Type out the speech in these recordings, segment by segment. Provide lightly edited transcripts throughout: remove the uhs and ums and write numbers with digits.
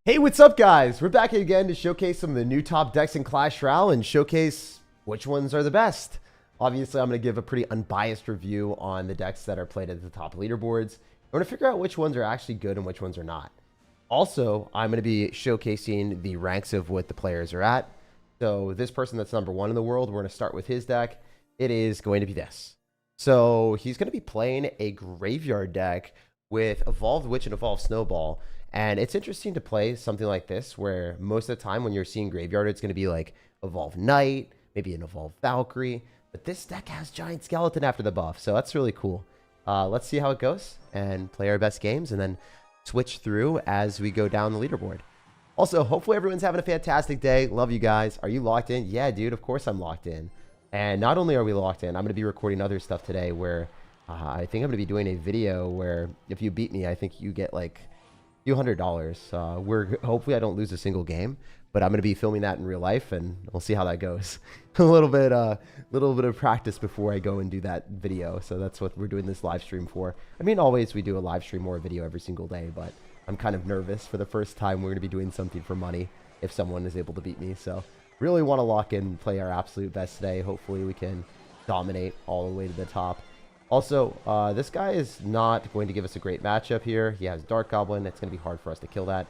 Hey, what's up, guys? We're back again to showcase some of the new top decks in Clash Royale and showcase which ones are the best. Obviously, I'm going to give a pretty unbiased review on the decks that are played at the top leaderboards. I'm going to figure out which ones are actually good and which ones are not. Also, I'm going to be showcasing the ranks of what the players are at. So this person that's number 1 in the world, we're going to start with his deck. It is going to be this. So he's going to be playing a graveyard deck with Evolved Witch and Evolved Snowball. And it's interesting to play something like this where most of the time when you're seeing graveyard, it's going to be like Evolved Knight, maybe an Evolved Valkyrie. But this deck has Giant Skeleton after the buff, so that's really cool. Let's see how it goes and play our best games and then switch through as we go down the leaderboard. Also, hopefully everyone's having a fantastic day. Love you guys. Are you locked in? Yeah, dude, of course I'm locked in. And not only are we locked in, I'm going to be recording other stuff today where I think I'm going to be doing a video where if you beat me, I think you get like few $100s. Hopefully I don't lose a single game, but I'm going to be filming that in real life and we'll see how that goes. a little bit of practice before I go and do that video. So that's what we're doing this live stream for. I mean, always we do a live stream or a video every single day, but I'm kind of nervous for the first time we're going to be doing something for money if someone is able to beat me. So really want to lock in and play our absolute best today. Hopefully we can dominate all the way to the top. Also, this guy is not going to give us a great matchup here. He has Dark Goblin. It's going to be hard for us to kill that.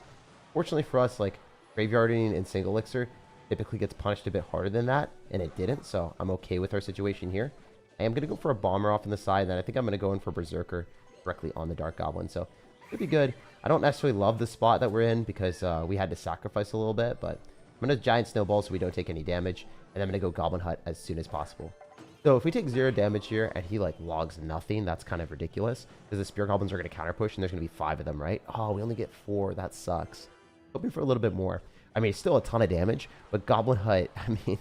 Fortunately for us, like, graveyarding in single elixir typically gets punished a bit harder than that, and it didn't, so I'm okay with our situation here. I am going to go for a Bomber off on the side, and then I think I'm going to go in for Berserker directly on the Dark Goblin, so it'll be good. I don't necessarily love the spot that we're in because we had to sacrifice a little bit, but I'm going to Giant Snowball so we don't take any damage, and I'm going to go Goblin Hut as soon as possible. So if we take 0 damage here and he like logs nothing, that's kind of ridiculous because the Spear Goblins are going to counter push and there's going to be 5 of them, right? Oh, we only get 4. That sucks. Hoping for a little bit more. I mean, it's still a ton of damage, but Goblin Hut, I mean,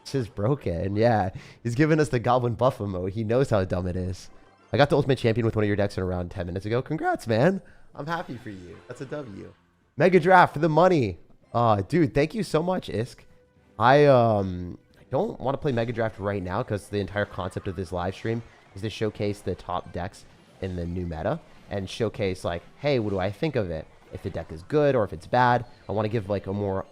it's just broken. Yeah, he's giving us the Goblin Buffer mode. He knows how dumb it is. I got the Ultimate Champion with one of your decks in around 10 minutes ago. Congrats, man. I'm happy for you. That's a W. Mega Draft for the money. Dude, thank you so much, Isk. I don't want to play Mega Draft right now because the entire concept of this live stream is to showcase the top decks in the new meta and showcase like, hey, what do I think of it? If the deck is good or if it's bad. I want to give like a more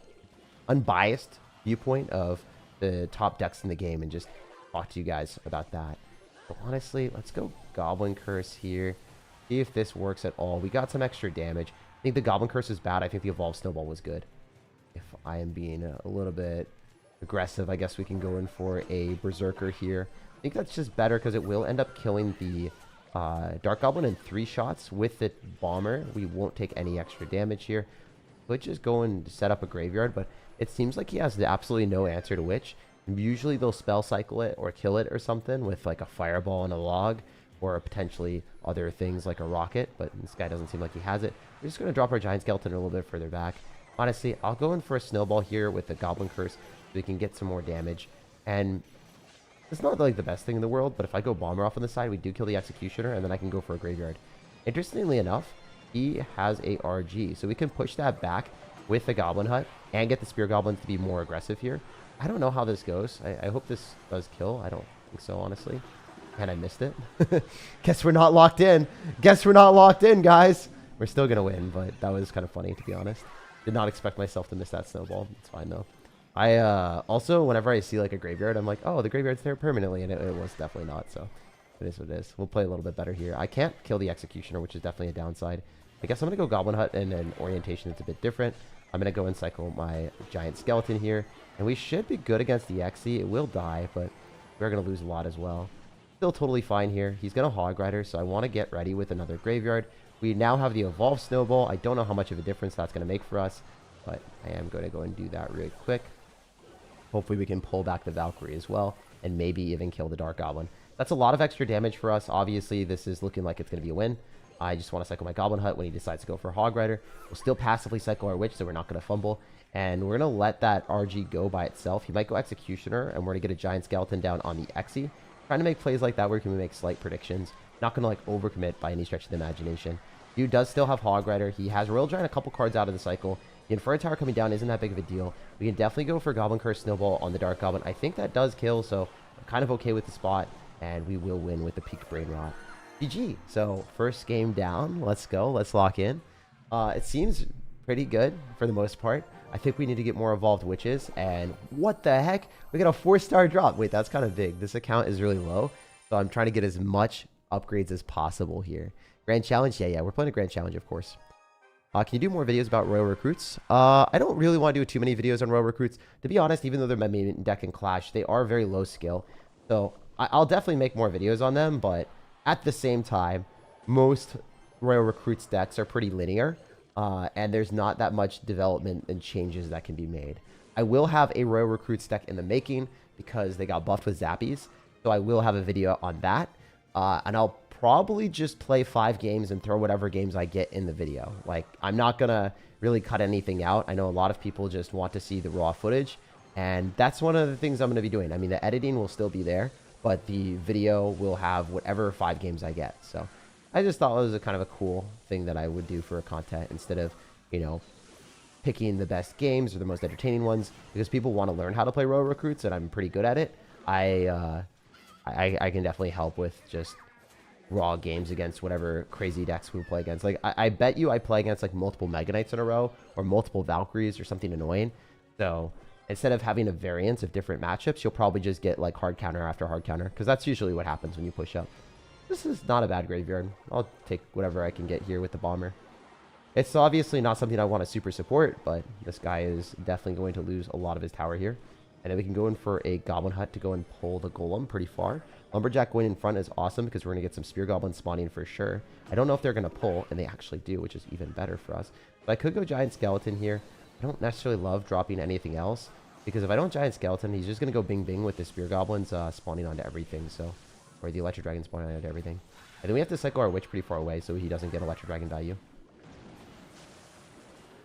unbiased viewpoint of the top decks in the game and just talk to you guys about that. But honestly, let's go Goblin Curse here. See if this works at all. We got some extra damage. I think the Goblin Curse is bad. I think the Evolved Snowball was good. If I am being a little bit aggressive, I guess we can go in for a Berserker here. I think that's just better because it will end up killing the Dark Goblin in 3 shots. With the Bomber, we won't take any extra damage here. Could just go and set up a graveyard, but it seems like he has absolutely no answer to Witch. Usually they'll spell cycle it or kill it or something with like a Fireball and a Log or potentially other things like a Rocket, but this guy doesn't seem like he has it. We're just going to drop our Giant Skeleton a little bit further back. Honestly, I'll go in for a Snowball here with the Goblin Curse so we can get some more damage. And it's not like the best thing in the world, but if I go Bomber off on the side, we do kill the Executioner, and then I can go for a Graveyard. Interestingly enough, he has a RG, so we can push that back with the Goblin Hut and get the Spear Goblins to be more aggressive here. I don't know how this goes. I hope this does kill. I don't think so, honestly. And I missed it. Guess we're not locked in. Guess we're not locked in, guys. We're still going to win, but that was kind of funny, to be honest. Did not expect myself to miss that Snowball. It's fine, though. I also, whenever I see like a graveyard, I'm like, oh, the graveyard's there permanently, and it was definitely not, so it is what it is. We'll play a little bit better here. I can't kill the Executioner, which is definitely a downside. I guess I'm going to go Goblin Hut in an orientation that's a bit different. I'm going to go and cycle my Giant Skeleton here, and we should be good against the Exy. It will die, but we're going to lose a lot as well. Still totally fine here. He's going to Hog Rider, so I want to get ready with another graveyard. We now have the Evolved Snowball. I don't know how much of a difference that's going to make for us, but I am going to go and do that really quick. Hopefully we can pull back the Valkyrie as well, and maybe even kill the Dark Goblin. That's a lot of extra damage for us. Obviously, this is looking like it's going to be a win. I just want to cycle my Goblin Hut when he decides to go for Hog Rider. We'll still passively cycle our Witch, so we're not going to fumble. And we're going to let that RG go by itself. He might go Executioner, and we're going to get a Giant Skeleton down on the Exy. Trying to make plays like that where we can make slight predictions. Not going to like overcommit by any stretch of the imagination. Dude does still have Hog Rider. He has Royal Giant a couple cards out of the cycle. The Inferno Tower coming down isn't that big of a deal. We can definitely go for Goblin Curse Snowball on the Dark Goblin. I think that does kill, so I'm kind of okay with the spot. And we will win with the Peak Brain Rot. GG. So, first game down. Let's go. Let's lock in. It seems pretty good for the most part. I think we need to get more evolved witches. And what the heck? We got a 4-star drop. Wait, that's kind of big. This account is really low. So I'm trying to get as much upgrades as possible here. Grand Challenge? Yeah, we're playing a Grand Challenge, of course. Can you do more videos about Royal Recruits? I don't really want to do too many videos on Royal Recruits. To be honest, even though they're my main deck in Clash, they are very low skill. So I'll definitely make more videos on them, but at the same time, most Royal Recruits decks are pretty linear, and there's not that much development and changes that can be made. I will have a Royal Recruits deck in the making because they got buffed with Zappies, so I will have a video on that, and I'll probably just play 5 games and throw whatever games I get in the video. Like, I'm not gonna really cut anything out. I know a lot of people just want to see the raw footage, and that's one of the things I'm gonna be doing. I mean, the editing will still be there, but the video will have whatever 5 games I get. So I just thought it was a kind of a cool thing that I would do for a content instead of, you know, picking the best games or the most entertaining ones, because people want to learn how to play Royal Recruits, and I'm pretty good at it. I can definitely help with just raw games against whatever crazy decks we play against. Like, I bet you I play against like multiple Mega Knights in a row or multiple Valkyries or something annoying. So instead of having a variance of different matchups, you'll probably just get like hard counter after hard counter, because that's usually what happens when you push up. This is not a bad graveyard. I'll take whatever I can get here with the bomber. It's obviously not something I want to super support, but this guy is definitely going to lose a lot of his tower here. And then we can go in for a Goblin Hut to go and pull the Golem pretty far. Lumberjack going in front is awesome because we're going to get some Spear Goblins spawning for sure. I don't know if they're going to pull, and they actually do, which is even better for us. But I could go Giant Skeleton here. I don't necessarily love dropping anything else, because if I don't Giant Skeleton, he's just going to go Bing Bing with the Spear Goblins spawning onto everything. So, or the Electric Dragon spawning onto everything. And then we have to cycle our Witch pretty far away so he doesn't get Electric Dragon value.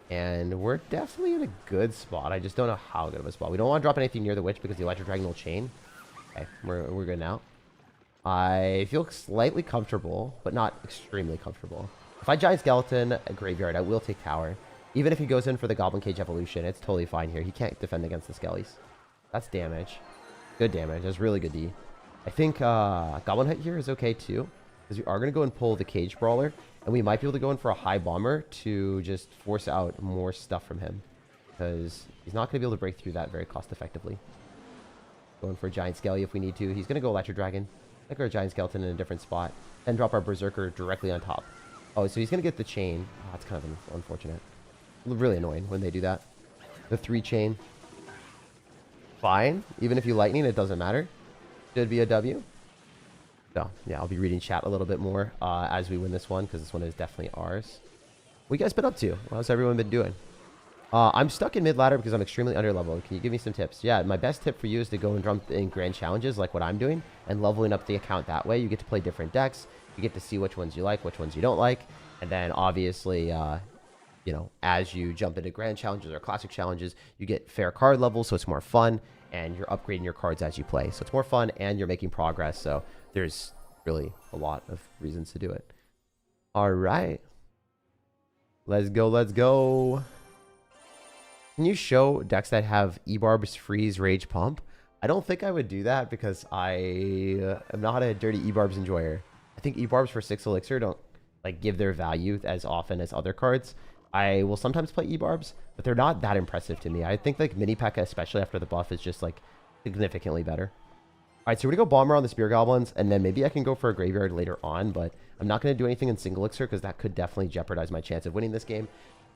And we're definitely in a good spot. I just don't know how good of a spot. We don't want to drop anything near the Witch because the Electric Dragon will chain. Okay, we're good now. I feel slightly comfortable, but not extremely comfortable. If I Giant Skeleton a Graveyard, I will take tower. Even if he goes in for the Goblin Cage Evolution, it's totally fine here. He can't defend against the Skellies. That's damage. Good damage. That's really good D. I think Goblin Hut here is okay too, because we are going to go and pull the Cage Brawler, and we might be able to go in for a High Bomber to just force out more stuff from him, because he's not going to be able to break through that very cost effectively. Going for a Giant Skelly if we need to. He's going to go Electric Dragon. Like our Giant Skeleton in a different spot. And drop our Berserker directly on top. Oh, so he's going to get the chain. Oh, that's kind of unfortunate. Really annoying when they do that. The 3 chain. Fine. Even if you lightning, it doesn't matter. Should be a W. So, yeah, I'll be reading chat a little bit more as we win this one, because this one is definitely ours. What you guys been up to? How's everyone been doing? I'm stuck in mid ladder because I'm extremely underleveled. Can you give me some tips? Yeah, my best tip for you is to go and jump in grand challenges like what I'm doing and leveling up the account that way. You get to play different decks. You get to see which ones you like, which ones you don't like. And then obviously, you know, as you jump into grand challenges or classic challenges, you get fair card levels, so it's more fun, and you're upgrading your cards as you play. So it's more fun and you're making progress. So there's really a lot of reasons to do it. All right. Let's go. Let's go. Can you show decks that have E-Barbs, Freeze, Rage, Pump? I don't think I would do that because I am not a dirty E-Barbs enjoyer. I think E-Barbs for 6 Elixir don't like give their value as often as other cards. I will sometimes play E-Barbs, but they're not that impressive to me. I think like Mini P.E.K.K.A, especially after the buff, is just like significantly better. All right, so we're going to go Bomber on the Spear Goblins, and then maybe I can go for a Graveyard later on, but I'm not going to do anything in single Elixir because that could definitely jeopardize my chance of winning this game.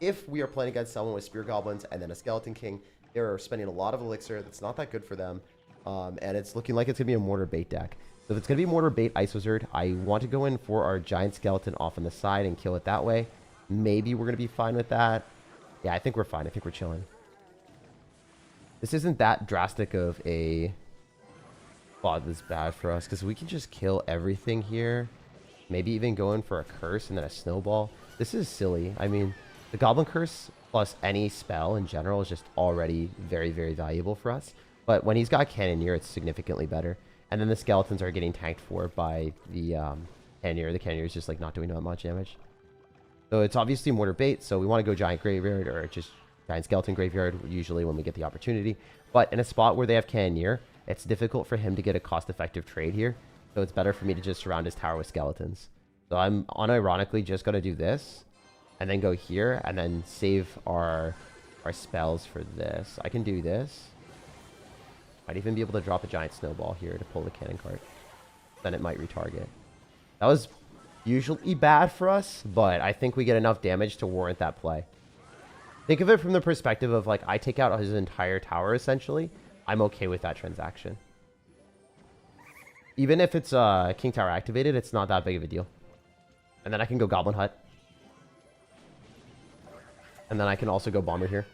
If we are playing against someone with Spear Goblins and then a Skeleton King, they're spending a lot of Elixir. That's not that good for them, and it's looking like it's going to be a Mortar Bait deck. So if it's going to be Mortar Bait Ice Wizard, I want to go in for our Giant Skeleton off on the side and kill it that way. Maybe we're going to be fine with that. Yeah, I think we're fine. I think we're chilling. This isn't that drastic of a spot that's bad for us because we can just kill everything here. Maybe even go in for a Curse and then a Snowball. This is silly. I mean, the Goblin Curse plus any spell in general is just already very, very valuable for us. But when he's got Cannoneer, it's significantly better. And then the Skeletons are getting tanked for by the Cannoneer. The Cannoneer is just like not doing that much damage. So it's obviously Mortar Bait, so we want to go Giant Graveyard or just Giant Skeleton Graveyard usually when we get the opportunity. But in a spot where they have Cannoneer, it's difficult for him to get a cost-effective trade here. So it's better for me to just surround his tower with Skeletons. So I'm unironically just going to do this. and then go here, and then save our spells for this. I can do this. Might even be able to drop a giant snowball here to pull the cannon cart. Then it might retarget. That was usually bad for us, but I think we get enough damage to warrant that play. Think of it from the perspective of, like, I take out his entire tower, essentially. I'm okay with that transaction. Even if it's King Tower activated, it's not that big of a deal. And then I can go Goblin Hut. And then I can also go Bomber here.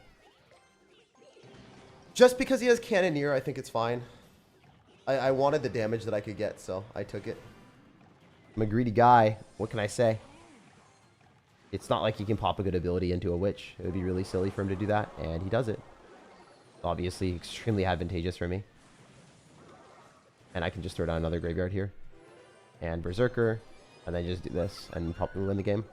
Just because he has Cannoneer, I think it's fine. I wanted the damage that I could get, so I took it. I'm a greedy guy. What can I say? It's not like he can pop a good ability into a Witch. It would be really silly for him to do that, and he does it. Obviously, extremely advantageous for me. And I can just throw down another Graveyard here. And Berserker, and then just do this, and probably win the game.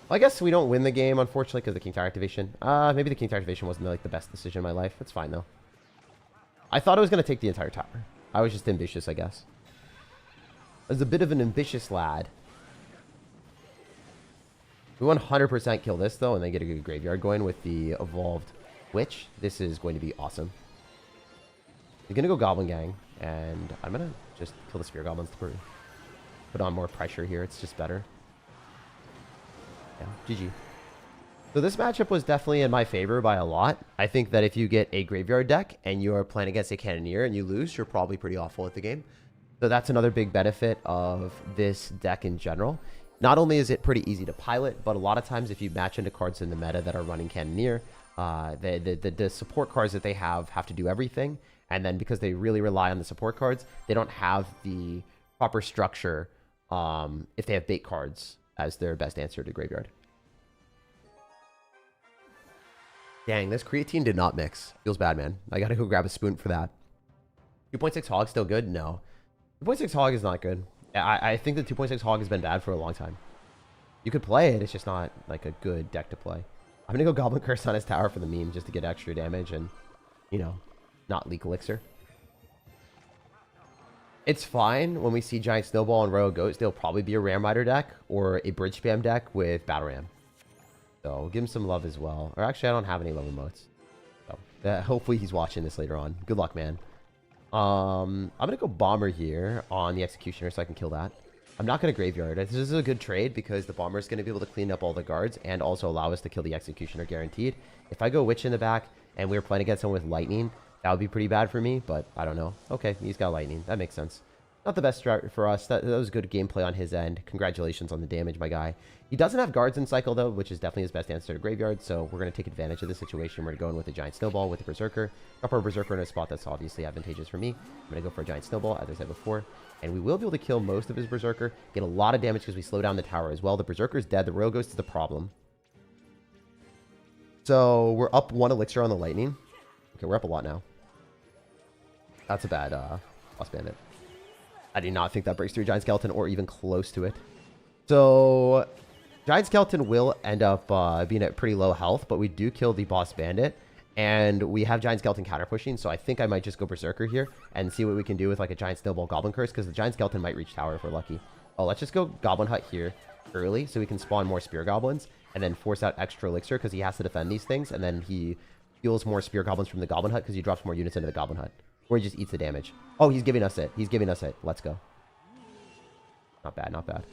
Well, I guess we don't win the game, unfortunately, because of the King Tower activation. Maybe the King Tower activation wasn't, like, the best decision in my life. That's fine, though. I thought I was going to take the entire tower. I was just ambitious, I guess. I was a bit of an ambitious lad. We 100% kill this, though, and then get a good graveyard going with the Evolved Witch. This is going to be awesome. We're going to go Goblin Gang, and I'm going to just kill the Spear Goblins to put on more pressure here. It's just better. Yeah, GG. So this matchup was definitely in my favor by a lot. I think that if you get a graveyard deck and you are playing against a Cannoneer and you lose, you're probably pretty awful at the game. So that's another big benefit of this deck in general. Not only is it pretty easy to pilot, but a lot of times if you match into cards in the meta that are running Cannoneer, the support cards that they have to do everything. And then because they really rely on the support cards, they don't have the proper structure if they have bait cards as their best answer to graveyard. Dang, this creatine did not mix. Feels bad, man. I gotta go grab a spoon for that. 2.6 Hog still good? No. 2.6 Hog is not good. I think the 2.6 Hog has been bad for a long time. You could play it, it's just not like a good deck to play. I'm gonna go Goblin Curse on his tower for the meme just to get extra damage and, you know, not leak Elixir. It's fine when we see Giant Snowball and Royal Ghost. They'll probably be a Ram Rider deck or a Bridge Spam deck with Battle Ram. So we'll give him some love as well. Or actually, I don't have any love emotes. So hopefully he's watching this later on. Good luck, man. I'm going to go Bomber here on the Executioner so I can kill that. I'm not going to Graveyard. This is a good trade because the Bomber is going to be able to clean up all the guards and also allow us to kill the Executioner guaranteed. If I go Witch in the back and we were playing against someone with Lightning, that would be pretty bad for me, but I don't know. Okay, he's got Lightning. That makes sense. Not the best strat for us. That was good gameplay on his end. Congratulations on the damage, my guy. He doesn't have guards in cycle, though, which is definitely his best answer to Graveyard, so we're going to take advantage of the situation. We're going with a Giant Snowball with a Berserker. Drop our Berserker in a spot that's obviously advantageous for me. I'm going to go for a Giant Snowball, as I said before, and we will be able to kill most of his Berserker, get a lot of damage because we slow down the tower as well. The Berserker is dead. The Royal Ghost is the problem. So we're up 1 Elixir on the Lightning. Okay, we're up a lot now. That's a bad Boss Bandit. I do not think that breaks through Giant Skeleton or even close to it. So Giant Skeleton will end up being at pretty low health, but we do kill the Boss Bandit. And we have Giant Skeleton counter pushing, so I think I might just go Berserker here and see what we can do with like a Giant Snowball Goblin Curse, because the Giant Skeleton might reach tower if we're lucky. Oh, let's just go Goblin Hut here early so we can spawn more Spear Goblins and then force out extra Elixir because he has to defend these things, and then he heals more Spear Goblins from the Goblin Hut because he drops more units into the Goblin Hut. Or he just eats the damage. Oh, he's giving us it. He's giving us it. Let's go. Not bad, not bad.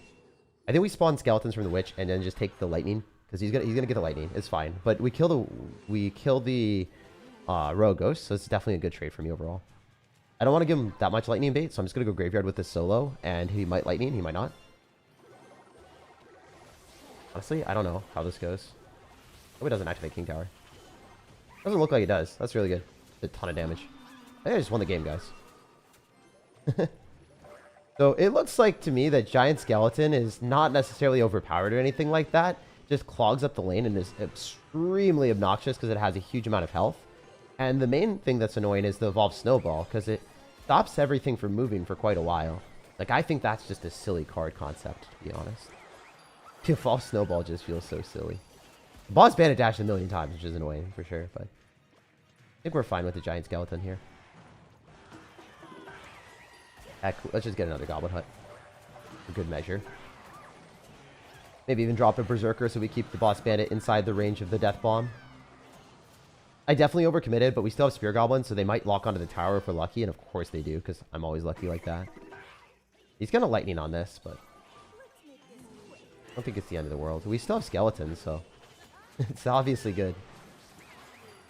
I think we spawn skeletons from the Witch and then just take the Lightning. Because he's gonna get the Lightning. It's fine. But we kill the Royal Ghost, so it's definitely a good trade for me overall. I don't want to give him that much Lightning bait, so I'm just gonna go Graveyard with this solo, and he might Lightning, he might not. Honestly, I don't know how this goes. Hope it doesn't activate King Tower. Doesn't look like it does. That's really good. A ton of damage. I think I just won the game, guys. So it looks like to me that Giant Skeleton is not necessarily overpowered or anything like that. Just clogs up the lane and is extremely obnoxious because it has a huge amount of health. And the main thing that's annoying is the Evolved Snowball, because it stops everything from moving for quite a while. Like, I think that's just a silly card concept, to be honest. The Evolved Snowball just feels so silly. Boss Bandit dashed a million times, which is annoying for sure, but I think we're fine with the Giant Skeleton here. Heck, let's just get another Goblin Hut. For good measure. Maybe even drop a Berserker so we keep the Boss Bandit inside the range of the Death Bomb. I definitely overcommitted, but we still have Spear Goblins, so they might lock onto the tower if we're lucky, and of course they do, because I'm always lucky like that. He's gonna Lightning on this, but I don't think it's the end of the world. We still have Skeletons, so it's obviously good.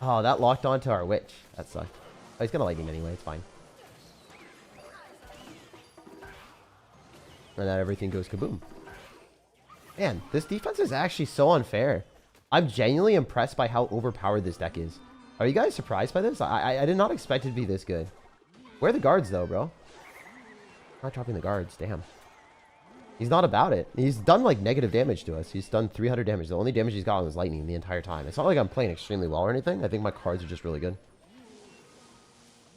Oh, that locked onto our Witch. That sucked. Oh, he's gonna Lightning anyway, it's fine. And then everything goes kaboom. Man, this defense is actually so unfair. I'm genuinely impressed by how overpowered this deck is. Are you guys surprised by this? I did not expect it to be this good. Where are the guards, though, bro? Not dropping the guards. Damn. He's not about it. He's done, like, negative damage to us. He's done 300 damage. The only damage he's gotten was lightning the entire time. It's not like I'm playing extremely well or anything. I think my cards are just really good.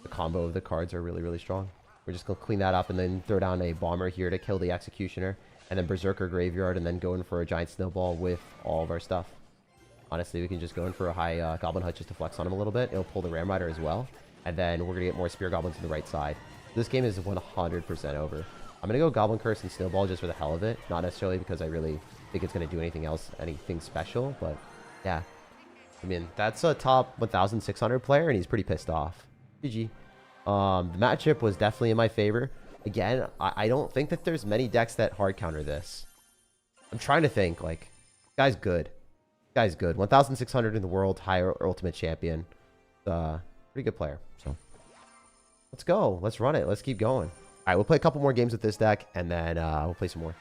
The combo of the cards are really, really strong. We're just going to clean that up and then throw down a Bomber here to kill the Executioner. And then Berserker Graveyard and then go in for a Giant Snowball with all of our stuff. Honestly, we can just go in for a high Goblin Hut just to flex on him a little bit. It'll pull the Ram Rider as well. And then we're going to get more Spear Goblins to the right side. This game is 100% over. I'm going to go Goblin Curse and Snowball just for the hell of it. Not necessarily because I really think it's going to do anything else, anything special. But, yeah. I mean, that's a top 1,600 player, and he's pretty pissed off. GG. The matchup was definitely in my favor. Again, I don't think that there's many decks that hard counter this. I'm trying to think, like, guy's good. Guy's good. 1,600 in the world, higher ultimate champion. Pretty good player. So let's go. Let's run it. Let's keep going. All right, we'll play a couple more games with this deck, and then we'll play some more.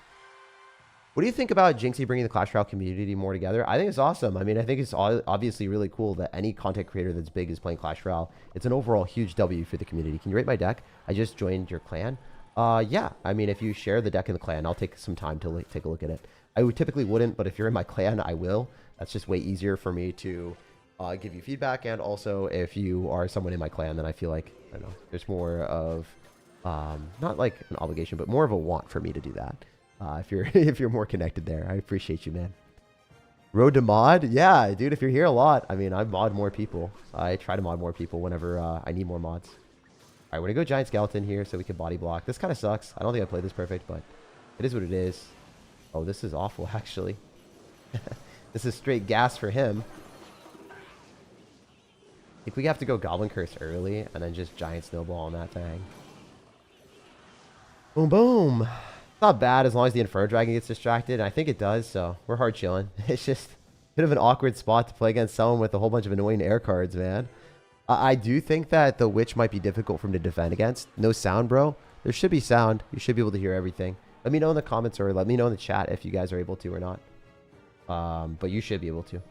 What do you think about Jinxie bringing the Clash Royale community more together? I think it's awesome. I mean, I think it's obviously really cool that any content creator that's big is playing Clash Royale. It's an overall huge W for the community. Can you rate my deck? I just joined your clan. Yeah. I mean, if you share the deck in the clan, I'll take some time to take a look at it. I typically wouldn't, but if you're in my clan, I will. That's just way easier for me to give you feedback. And also, if you are someone in my clan, then I feel like, I don't know, there's more of, not like an obligation, but more of a want for me to do that. If you're more connected there, I appreciate you, man. Road to mod? Yeah, dude, if you're here a lot, I mean, I mod more people. I try to mod more people whenever I need more mods. All right, we're going to go Giant Skeleton here so we can body block. This kind of sucks. I don't think I played this perfect, but it is what it is. Oh, this is awful, actually. This is straight gas for him. I think we have to go Goblin Curse early and then just Giant Snowball on that thing. Boom, boom. It's not bad as long as the Inferno Dragon gets distracted. And I think it does, so we're hard chilling. It's just a bit of an awkward spot to play against someone with a whole bunch of annoying air cards, man. I do think that the Witch might be difficult for him to defend against. No sound, bro. There should be sound. You should be able to hear everything. Let me know in the comments or let me know in the chat if you guys are able to or not. But you should be able to.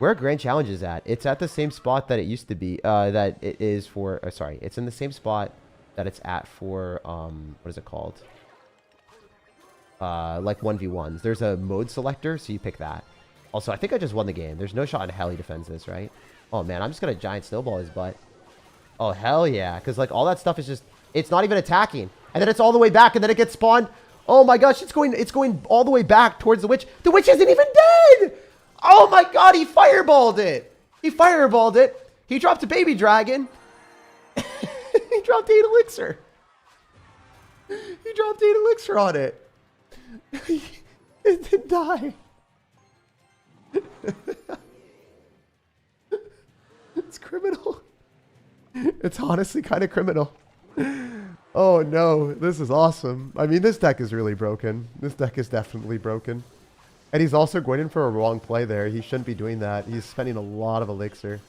Where Grand Challenge is at? It's at the same spot that it used to be. That it is for... sorry. It's in the same spot that it's at for... what is it called? Like 1v1s. There's a mode selector, so you pick that. Also, I think I just won the game. There's no shot in hell he defends this, right? Oh, man. I'm just going to Giant Snowball his butt. Oh, hell yeah. Because, like, all that stuff is just... It's not even attacking. And then it's all the way back, and then it gets spawned. Oh, my gosh. It's going all the way back towards the Witch. The Witch isn't even dead! Oh, my God. He fireballed it. He fireballed it. He dropped a baby dragon. He dropped 8 elixir. He dropped 8 elixir on it. It didn't die. It's criminal. It's honestly kind of criminal. Oh no, this is awesome. I mean, this deck is really broken. This deck is definitely broken. And he's also going in for a wrong play there. He shouldn't be doing that. He's spending a lot of elixir.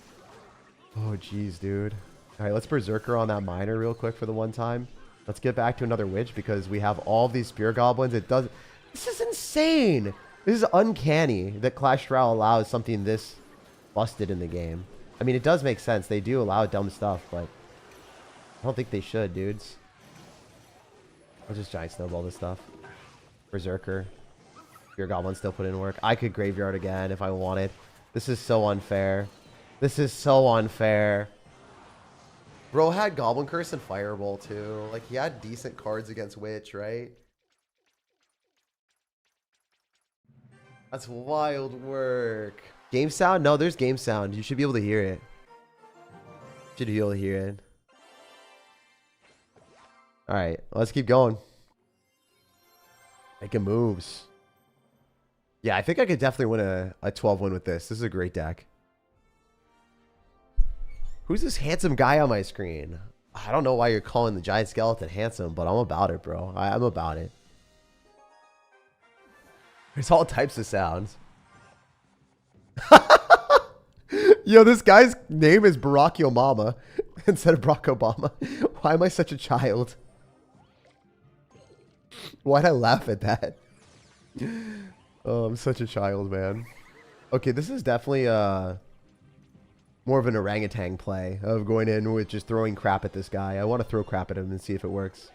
Oh jeez, dude. All right, let's Berserker on that Miner real quick for the one time. Let's get back to another Witch because we have all these Spear Goblins. It does... This is insane. This is uncanny that Clash Royale allows something this busted in the game. I mean, it does make sense. They do allow dumb stuff, but I don't think they should, dudes. I'll just Giant Snowball this stuff. Berserker. Your Goblin still put in work. I could Graveyard again if I wanted. This is so unfair. This is so unfair. Bro had Goblin Curse and Fireball too. Like, he had decent cards against Witch, right? That's wild work. Game sound? No, there's game sound. You should be able to hear it. Should be able to hear it. All right, let's keep going. Making moves. Yeah, I think I could definitely win a 12 win with this. This is a great deck. Who's this handsome guy on my screen? I don't know why you're calling the giant skeleton handsome, but I'm about it, bro. I'm about it. There's all types of sounds. Yo, this guy's name is Barack Obama instead of Barack Obama. Why am I such a child? Why'd I laugh at that? Oh, I'm such a child, man. Okay, this is definitely more of an orangutan play of going in with just throwing crap at this guy. I want to throw crap at him and see if it works.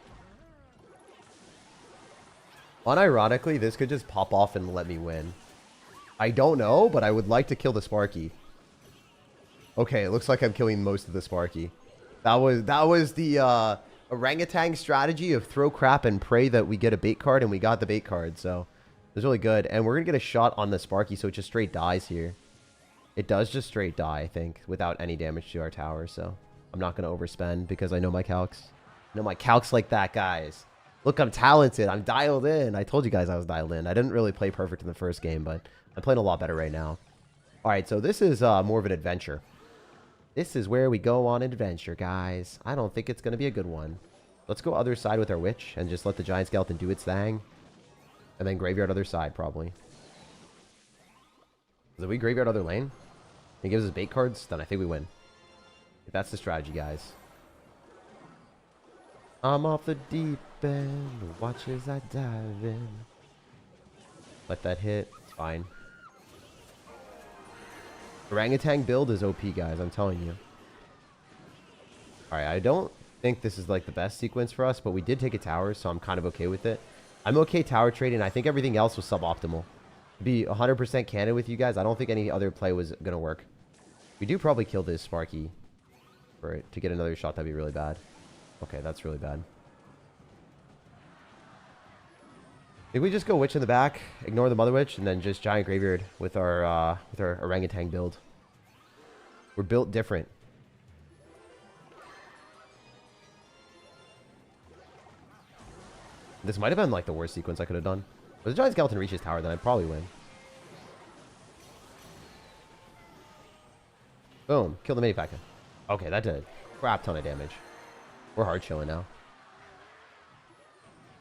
Unironically, this could just pop off and let me win. I don't know, but I would like to kill the Sparky. Okay, it looks like I'm killing most of the Sparky. That was the orangutan strategy of throw crap and pray that we get a bait card, and we got the bait card, so it was really good. And we're gonna get a shot on the Sparky, so it just straight dies here. It does just straight die, I think, without any damage to our tower, so I'm not gonna overspend because I know my calcs. I know my calcs like that, guys. Look, I'm talented. I'm dialed in. I told you guys I was dialed in. I didn't really play perfect in the first game, but I'm playing a lot better right now. All right, so this is more of an adventure. This is where we go on an adventure, guys. I don't think it's going to be a good one. Let's go other side with our witch and just let the giant skeleton do its thing. And then graveyard other side, probably. If we graveyard other lane, and he gives us bait cards, then I think we win. That's the strategy, guys. I'm off the deep end. Watch as I dive in. Let that hit. It's fine. Orangutan build is OP, guys. I'm telling you. Alright, I don't think this is like the best sequence for us, but we did take a tower, so I'm kind of okay with it. I'm okay tower trading. I think everything else was suboptimal. To be 100% candid with you guys, I don't think any other play was going to work. We do probably kill this Sparky. For it to get another shot, that'd be really bad. Okay, that's really bad. Did we just go witch in the back, ignore the mother witch, and then just giant graveyard with our orangutan build? We're built different. This might have been like the worst sequence I could have done. If the giant skeleton reaches tower, then I'd probably win. Boom, kill the mini pack. Okay, that did a crap ton of damage. We're hard chilling now.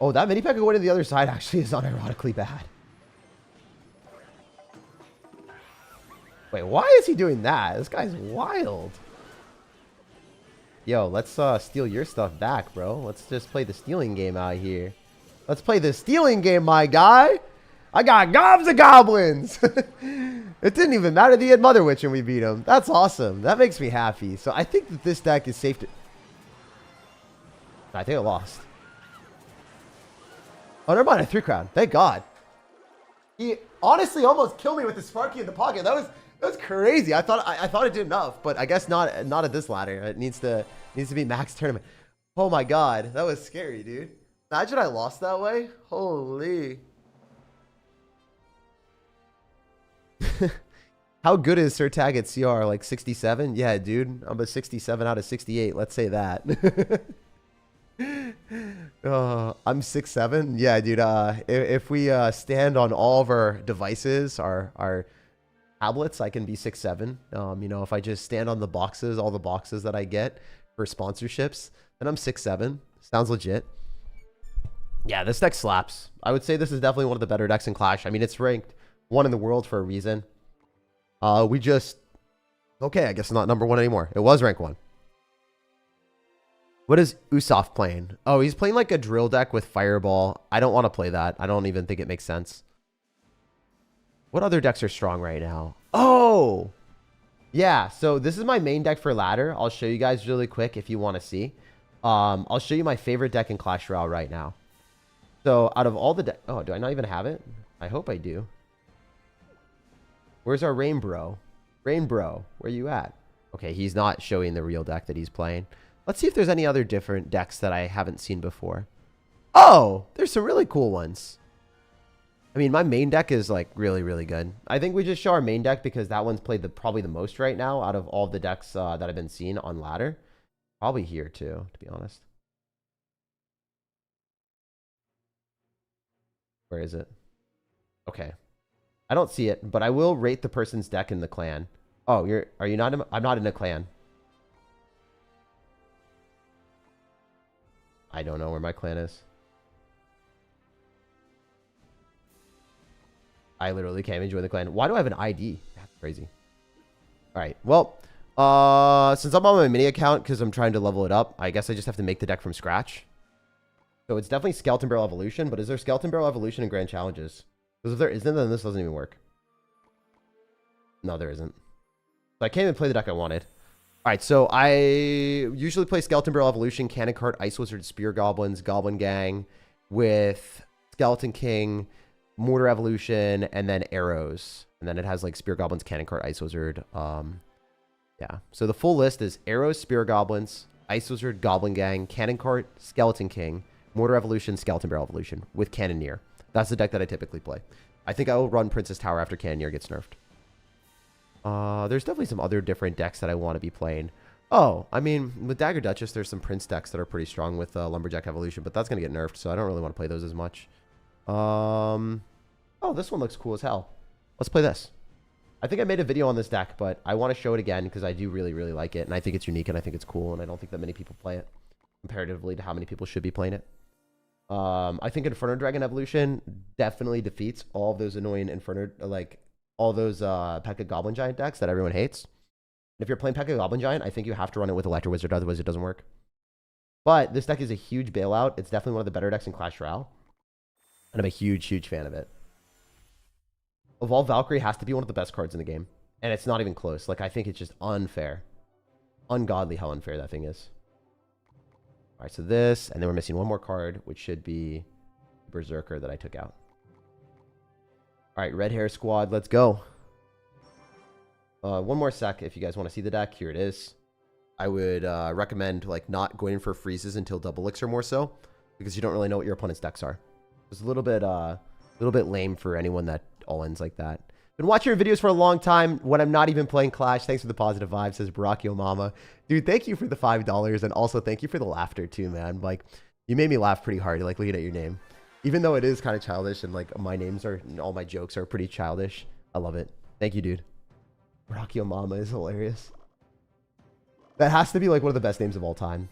Oh, that mini pack going to the other side actually is unironically bad. Wait, why is he doing that? This guy's wild. Yo, let's steal your stuff back, bro. Let's just play the stealing game out here. Let's play the stealing game, my guy. I got gobs of goblins. It didn't even matter that he had Mother Witch and we beat him. That's awesome. That makes me happy. So I think that this deck is safe to... I think I lost. Oh, never mind. I 3-crown. Thank God. He honestly almost killed me with the Sparky in the pocket. That was crazy. I thought it did enough, but I guess not at this ladder. It needs to be max tournament. Oh my God. That was scary, dude. Imagine I lost that way. Holy. How good is SirTagCR? Like 67? Yeah, dude. I'm a 67 out of 68. Let's say that. I'm 6'7". Yeah, dude. If we stand on all of our devices, our tablets, I can be 6'7". You know, if I just stand on the boxes, all the boxes that I get for sponsorships, then I'm 6'7". Sounds legit. Yeah, this deck slaps. I would say this is definitely one of the better decks in Clash. I mean, it's ranked 1 in the world for a reason. We just... Okay, I guess not number 1 anymore. It was rank 1. What is Usoff playing? Oh, he's playing like a drill deck with Fireball. I don't want to play that. I don't even think it makes sense. What other decks are strong right now? Oh! Yeah, so this is my main deck for ladder. I'll show you guys really quick if you want to see. I'll show you my favorite deck in Clash Royale right now. So out of all the decks... Oh, do I not even have it? I hope I do. Where's our Rainbro? Rainbro, where you at? Okay, he's not showing the real deck that he's playing. Let's see if there's any other different decks that I haven't seen before. Oh, there's some really cool ones. I mean, my main deck is like really, really good. I think we just show our main deck because that one's played probably the most right now out of all the decks that have been seen on ladder. Probably here too, to be honest. Where is it? Okay. I don't see it, but I will rate the person's deck in the clan. Oh, are you not? I'm not in a clan. I don't know where my clan is. I literally can't even join the clan. Why do I have an ID? That's crazy. All right. Well, since I'm on my mini account because I'm trying to level it up, I guess I just have to make the deck from scratch. So it's definitely Skeleton Barrel Evolution, but is there Skeleton Barrel Evolution in Grand Challenges? Because if there isn't, then this doesn't even work. No, there isn't. So I can't even play the deck I wanted. All right, so I usually play Skeleton Barrel Evolution, Cannon Cart, Ice Wizard, Spear Goblins, Goblin Gang with Skeleton King, Mortar Evolution, and then Arrows. And then it has like Spear Goblins, Cannon Cart, Ice Wizard. Yeah, so the full list is Arrows, Spear Goblins, Ice Wizard, Goblin Gang, Cannon Cart, Skeleton King, Mortar Evolution, Skeleton Barrel Evolution with Cannoneer. That's the deck that I typically play. I think I will run Princess Tower after Cannoneer gets nerfed. There's definitely some other different decks that I want to be playing. Oh, I mean, with Dagger Duchess, there's some Prince decks that are pretty strong with Lumberjack Evolution, but that's going to get nerfed, so I don't really want to play those as much. Oh, this one looks cool as hell. Let's play this. I think I made a video on this deck, but I want to show it again because I do really, really like it, and I think it's unique, and I think it's cool, and I don't think that many people play it comparatively to how many people should be playing it. I think Inferno Dragon Evolution definitely defeats all of those annoying Inferno, like all those P.E.K.K.A. Goblin Giant decks that everyone hates. And if you're playing P.E.K.K.A. Goblin Giant, I think you have to run it with Electro Wizard, otherwise it doesn't work. But this deck is a huge bailout. It's definitely one of the better decks in Clash Royale, and I'm a huge, huge fan of it. Evolve Valkyrie has to be one of the best cards in the game, and it's not even close. Like, I think it's just unfair. Ungodly how unfair that thing is. All right, so this, and then we're missing one more card, which should be Berserker that I took out. All right, Red Hair Squad, let's go. One more sec if you guys want to see the deck. Here it is. I would recommend like not going for freezes until double elixir more so, because you don't really know what your opponent's decks are. It's a little bit lame for anyone that all ends like that. Been watching your videos for a long time when I'm not even playing Clash. Thanks for the positive vibes, says Barackio Mama. Dude, thank you for the $5, and also thank you for the laughter too, man. Like, you made me laugh pretty hard, like looking at your name. Even though it is kind of childish, and like my names are, all my jokes are pretty childish. I love it. Thank you, dude. Barackio Mama is hilarious. That has to be like one of the best names of all time.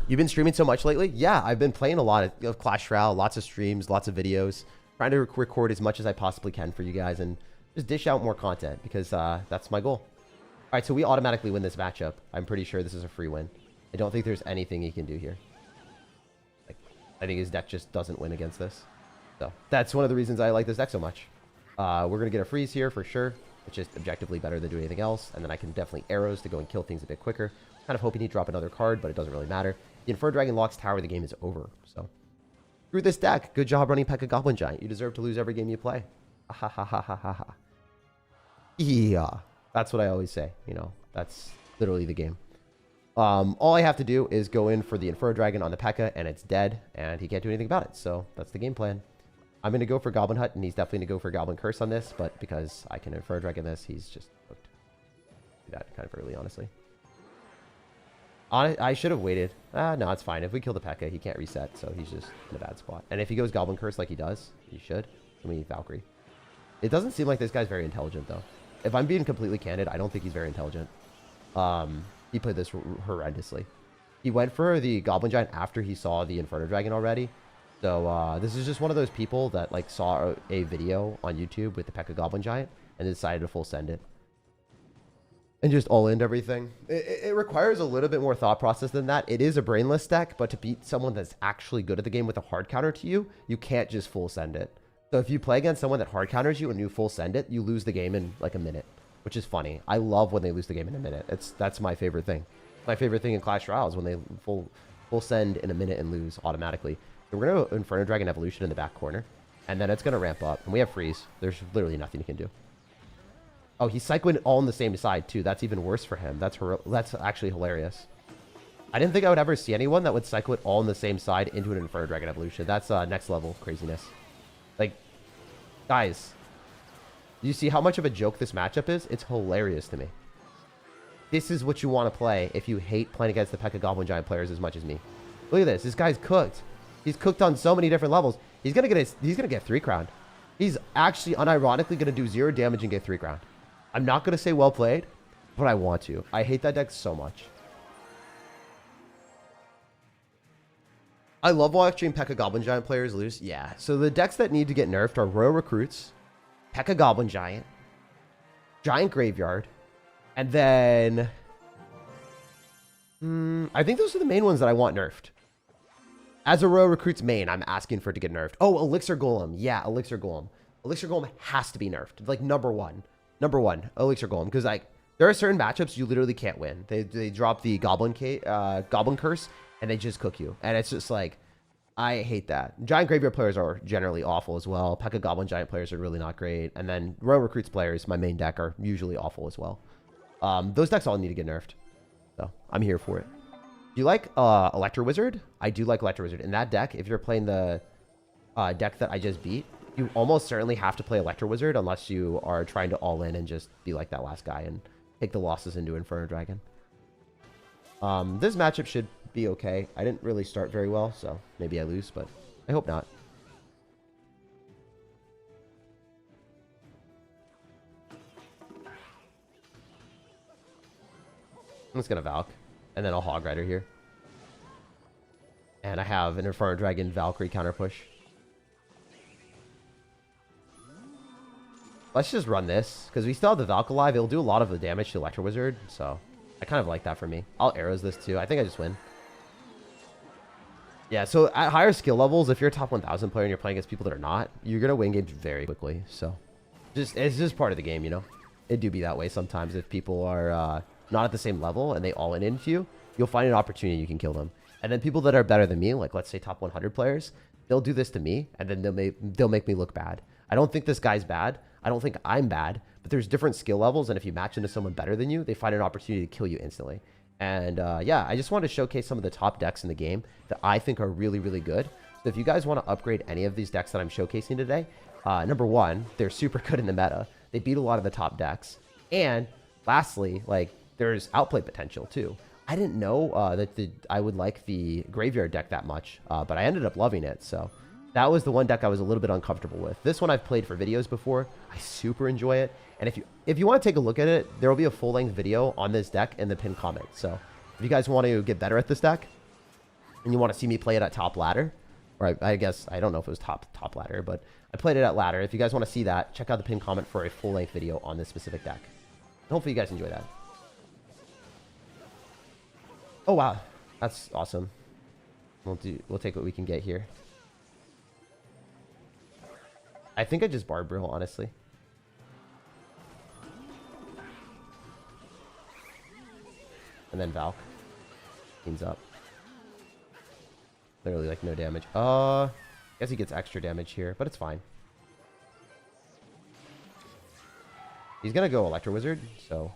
You've been streaming so much lately? Yeah, I've been playing a lot of Clash Royale, lots of streams, lots of videos. Trying to record as much as I possibly can for you guys and just dish out more content because that's my goal. All right, so we automatically win this matchup. I'm pretty sure this is a free win. I don't think there's anything he can do here. Like, I think his deck just doesn't win against this. So that's one of the reasons I like this deck so much. We're going to get a freeze here for sure. It's just objectively better than doing anything else. And then I can definitely arrows to go and kill things a bit quicker. Kind of hoping he'd drop another card, but it doesn't really matter. The Inferno Dragon locks tower, the game is over. So screw this deck. Good job running P.E.K.K.A. Goblin Giant. You deserve to lose every game you play. Ha ha ha ha ha ha. Yeah. That's what I always say. You know, that's literally the game. All I have to do is go in for the Inferno Dragon on the P.E.K.K.A. and it's dead, and he can't do anything about it. So that's the game plan. I'm going to go for Goblin Hut, and he's definitely going to go for Goblin Curse on this, but because I can Inferno Dragon this, he's just hooked. Do that kind of early, honestly. I should have waited. No, it's fine. If we kill the P.E.K.K.A., he can't reset, so he's just in a bad spot. And if he goes Goblin Curse like he does, he should. I mean, Valkyrie. It doesn't seem like this guy's very intelligent, though. If I'm being completely candid, I don't think he's very intelligent. He played this horrendously. He went for the Goblin Giant after he saw the Inferno Dragon already. So this is just one of those people that like saw a video on YouTube with the P.E.K.K.A. Goblin Giant and decided to full send it. And just all-in everything. It requires a little bit more thought process than that. It is a brainless deck, but to beat someone that's actually good at the game with a hard counter to you, you can't just full send it. So if you play against someone that hard counters you and you full send it, you lose the game in like a minute, which is funny. I love when they lose the game in a minute. That's my favorite thing. My favorite thing in Clash Royale is when they full send in a minute and lose automatically. So we're going to Inferno Dragon Evolution in the back corner, and then it's going to ramp up. And we have freeze. There's literally nothing he can do. Oh, he's cycling all on the same side, too. That's even worse for him. That's actually hilarious. I didn't think I would ever see anyone that would cycle it all on the same side into an Inferno Dragon Evolution. That's next level craziness. Like, guys, do you see how much of a joke this matchup is? It's hilarious to me. This is what you want to play if you hate playing against the P.E.K.K.A. Goblin Giant players as much as me. Look at this. This guy's cooked. He's cooked on so many different levels. He's gonna get 3 crowned. He's actually unironically gonna do 0 damage and get 3 crowned. I'm not gonna say well played, but I want to. I hate that deck so much. I love watching P.E.K.K.A. Goblin Giant players lose. Yeah. So the decks that need to get nerfed are Royal Recruits, P.E.K.K.A. Goblin Giant, Giant Graveyard, and then I think those are the main ones that I want nerfed. As a Royal Recruits main, I'm asking for it to get nerfed. Oh, Elixir Golem. Yeah, Elixir Golem. Elixir Golem has to be nerfed. Like number one, Elixir Golem. Because like there are certain matchups you literally can't win. They drop the Goblin Curse and they just cook you. And it's just like, I hate that. Giant Graveyard players are generally awful as well. P.E.K.K.A. Goblin Giant players are really not great. And then Royal Recruits players, my main deck, are usually awful as well. Those decks all need to get nerfed. So I'm here for it. Do you like Electro Wizard? I do like Electro Wizard. In that deck, if you're playing the deck that I just beat, you almost certainly have to play Electro Wizard unless you are trying to all in and just be like that last guy and take the losses into Inferno Dragon. This matchup should be okay. I didn't really start very well, so maybe I lose, but I hope not. I'm just gonna Valk, and then I'll Hog Rider here. And I have an Inferno Dragon Valkyrie counter push. Let's just run this, because we still have the Valk alive. It'll do a lot of the damage to Electro Wizard, so I kind of like that for me. I'll Arrows this too. I think I just win. Yeah, so at higher skill levels, if you're a top 1,000 player and you're playing against people that are not, you're going to win games very quickly. So it's just part of the game, you know? It do be that way sometimes. If people are not at the same level and they all in into you, you'll find an opportunity you can kill them. And then people that are better than me, like let's say top 100 players, they'll do this to me and then they'll make me look bad. I don't think this guy's bad. I don't think I'm bad, but there's different skill levels. And if you match into someone better than you, they find an opportunity to kill you instantly. And yeah, I just wanted to showcase some of the top decks in the game that I think are really, really good. So if you guys want to upgrade any of these decks that I'm showcasing today, number one, they're super good in the meta. They beat a lot of the top decks. And lastly, like there's outplay potential too. I didn't know that I would like the Graveyard deck that much, but I ended up loving it. So that was the one deck I was a little bit uncomfortable with. This one I've played for videos before. I super enjoy it. And if you want to take a look at it, there will be a full-length video on this deck in the pinned comment. So if you guys want to get better at this deck and you want to see me play it at top ladder, or I guess, I don't know if it was top ladder, but I played it at ladder. If you guys want to see that, check out the pinned comment for a full-length video on this specific deck. And hopefully you guys enjoy that. Oh, wow. That's awesome. We'll take what we can get here. I think I just Barb Brill, honestly. And then Valk. Cleans up. Literally, like, no damage. Guess he gets extra damage here, but it's fine. He's gonna go Electro Wizard, so...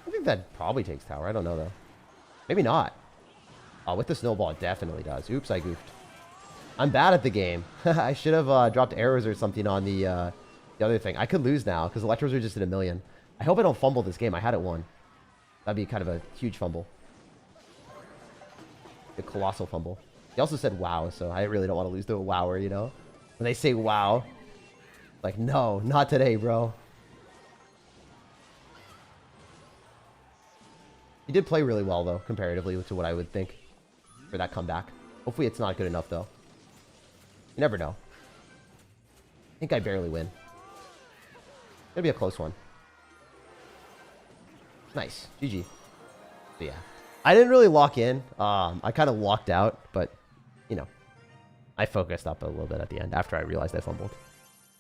I think that probably takes tower. I don't know, though. Maybe not. Oh, with the snowball, it definitely does. Oops, I goofed. I'm bad at the game. I should have dropped arrows or something on the other thing. I could lose now, because Electros are just at 1,000,000. I hope I don't fumble this game. I had it won. That'd be kind of a huge fumble. A colossal fumble. He also said wow, so I really don't want to lose to a wower, you know? When they say wow, like, no, not today, bro. He did play really well, though, comparatively to what I would think for that comeback. Hopefully it's not good enough, though. You never know. I think I barely win. It'll be a close one. Nice. GG. So, yeah. I didn't really lock in. I kind of locked out, but, you know, I focused up a little bit at the end after I realized I fumbled.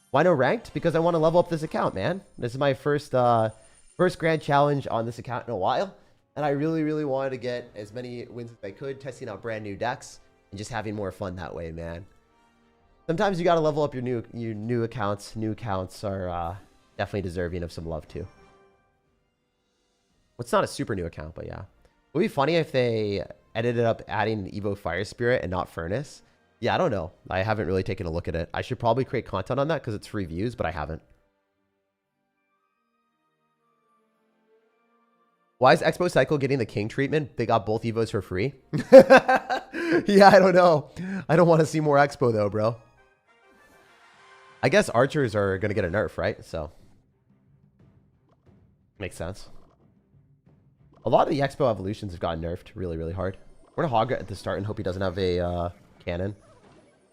Why no ranked? Because I want to level up this account, man. This is my first grand challenge on this account in a while. And I really, really wanted to get as many wins as I could, testing out brand new decks and just having more fun that way, man. Sometimes you got to level up your new accounts. New accounts are definitely deserving of some love, too. Well, it's not a super new account, but yeah. It would be funny if they edited up adding Evo Fire Spirit and not Furnace. Yeah, I don't know. I haven't really taken a look at it. I should probably create content on that because it's free views, but I haven't. Why is Expo Cycle getting the king treatment? They got both Evos for free. Yeah, I don't know. I don't want to see more Expo though, bro. I guess archers are going to get a nerf, right? So makes sense. A lot of the Expo evolutions have gotten nerfed really, really hard. We're going to hog it at the start and hope he doesn't have a cannon.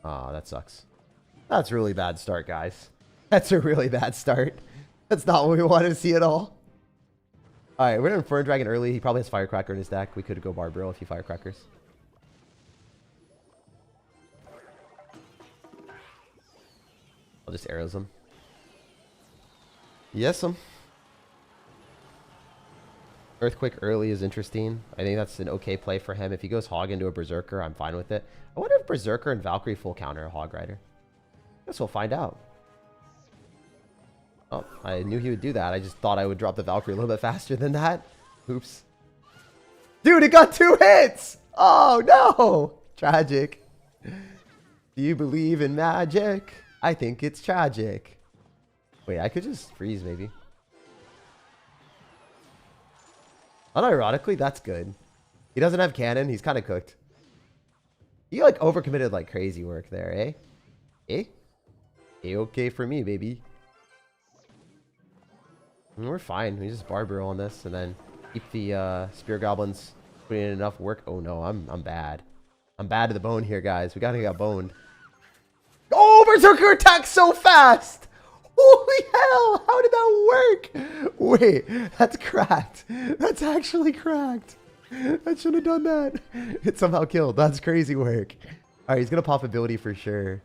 Oh, that sucks. That's a really bad start, guys. That's a really bad start. That's not what we wanted to see at all. All right, we're going to Inferno Dragon early. He probably has Firecracker in his deck. We could go Barbarill if he Firecrackers. I'll just arrows him. Yes, him. Earthquake early is interesting. I think that's an okay play for him. If he goes Hog into a Berserker, I'm fine with it. I wonder if Berserker and Valkyrie full counter a Hog Rider. Guess we'll find out. Oh, I knew he would do that. I just thought I would drop the Valkyrie a little bit faster than that. Oops. Dude, it got 2 hits! Oh, no! Tragic. Do you believe in magic? I think it's tragic. Wait, I could just freeze, maybe. Unironically, that's good. He doesn't have cannon. He's kind of cooked. He, like, overcommitted like crazy work there, eh? Eh? A-okay for me, baby. We're fine. We just Barbarill on this and then keep the Spear Goblins putting in enough work. Oh no, I'm bad. I'm bad to the bone here, guys. We gotta get boned. Oh, Berserker attacks so fast! Holy hell! How did that work? Wait, that's cracked. That's actually cracked. I should have done that. It somehow killed. That's crazy work. Alright, he's gonna pop ability for sure.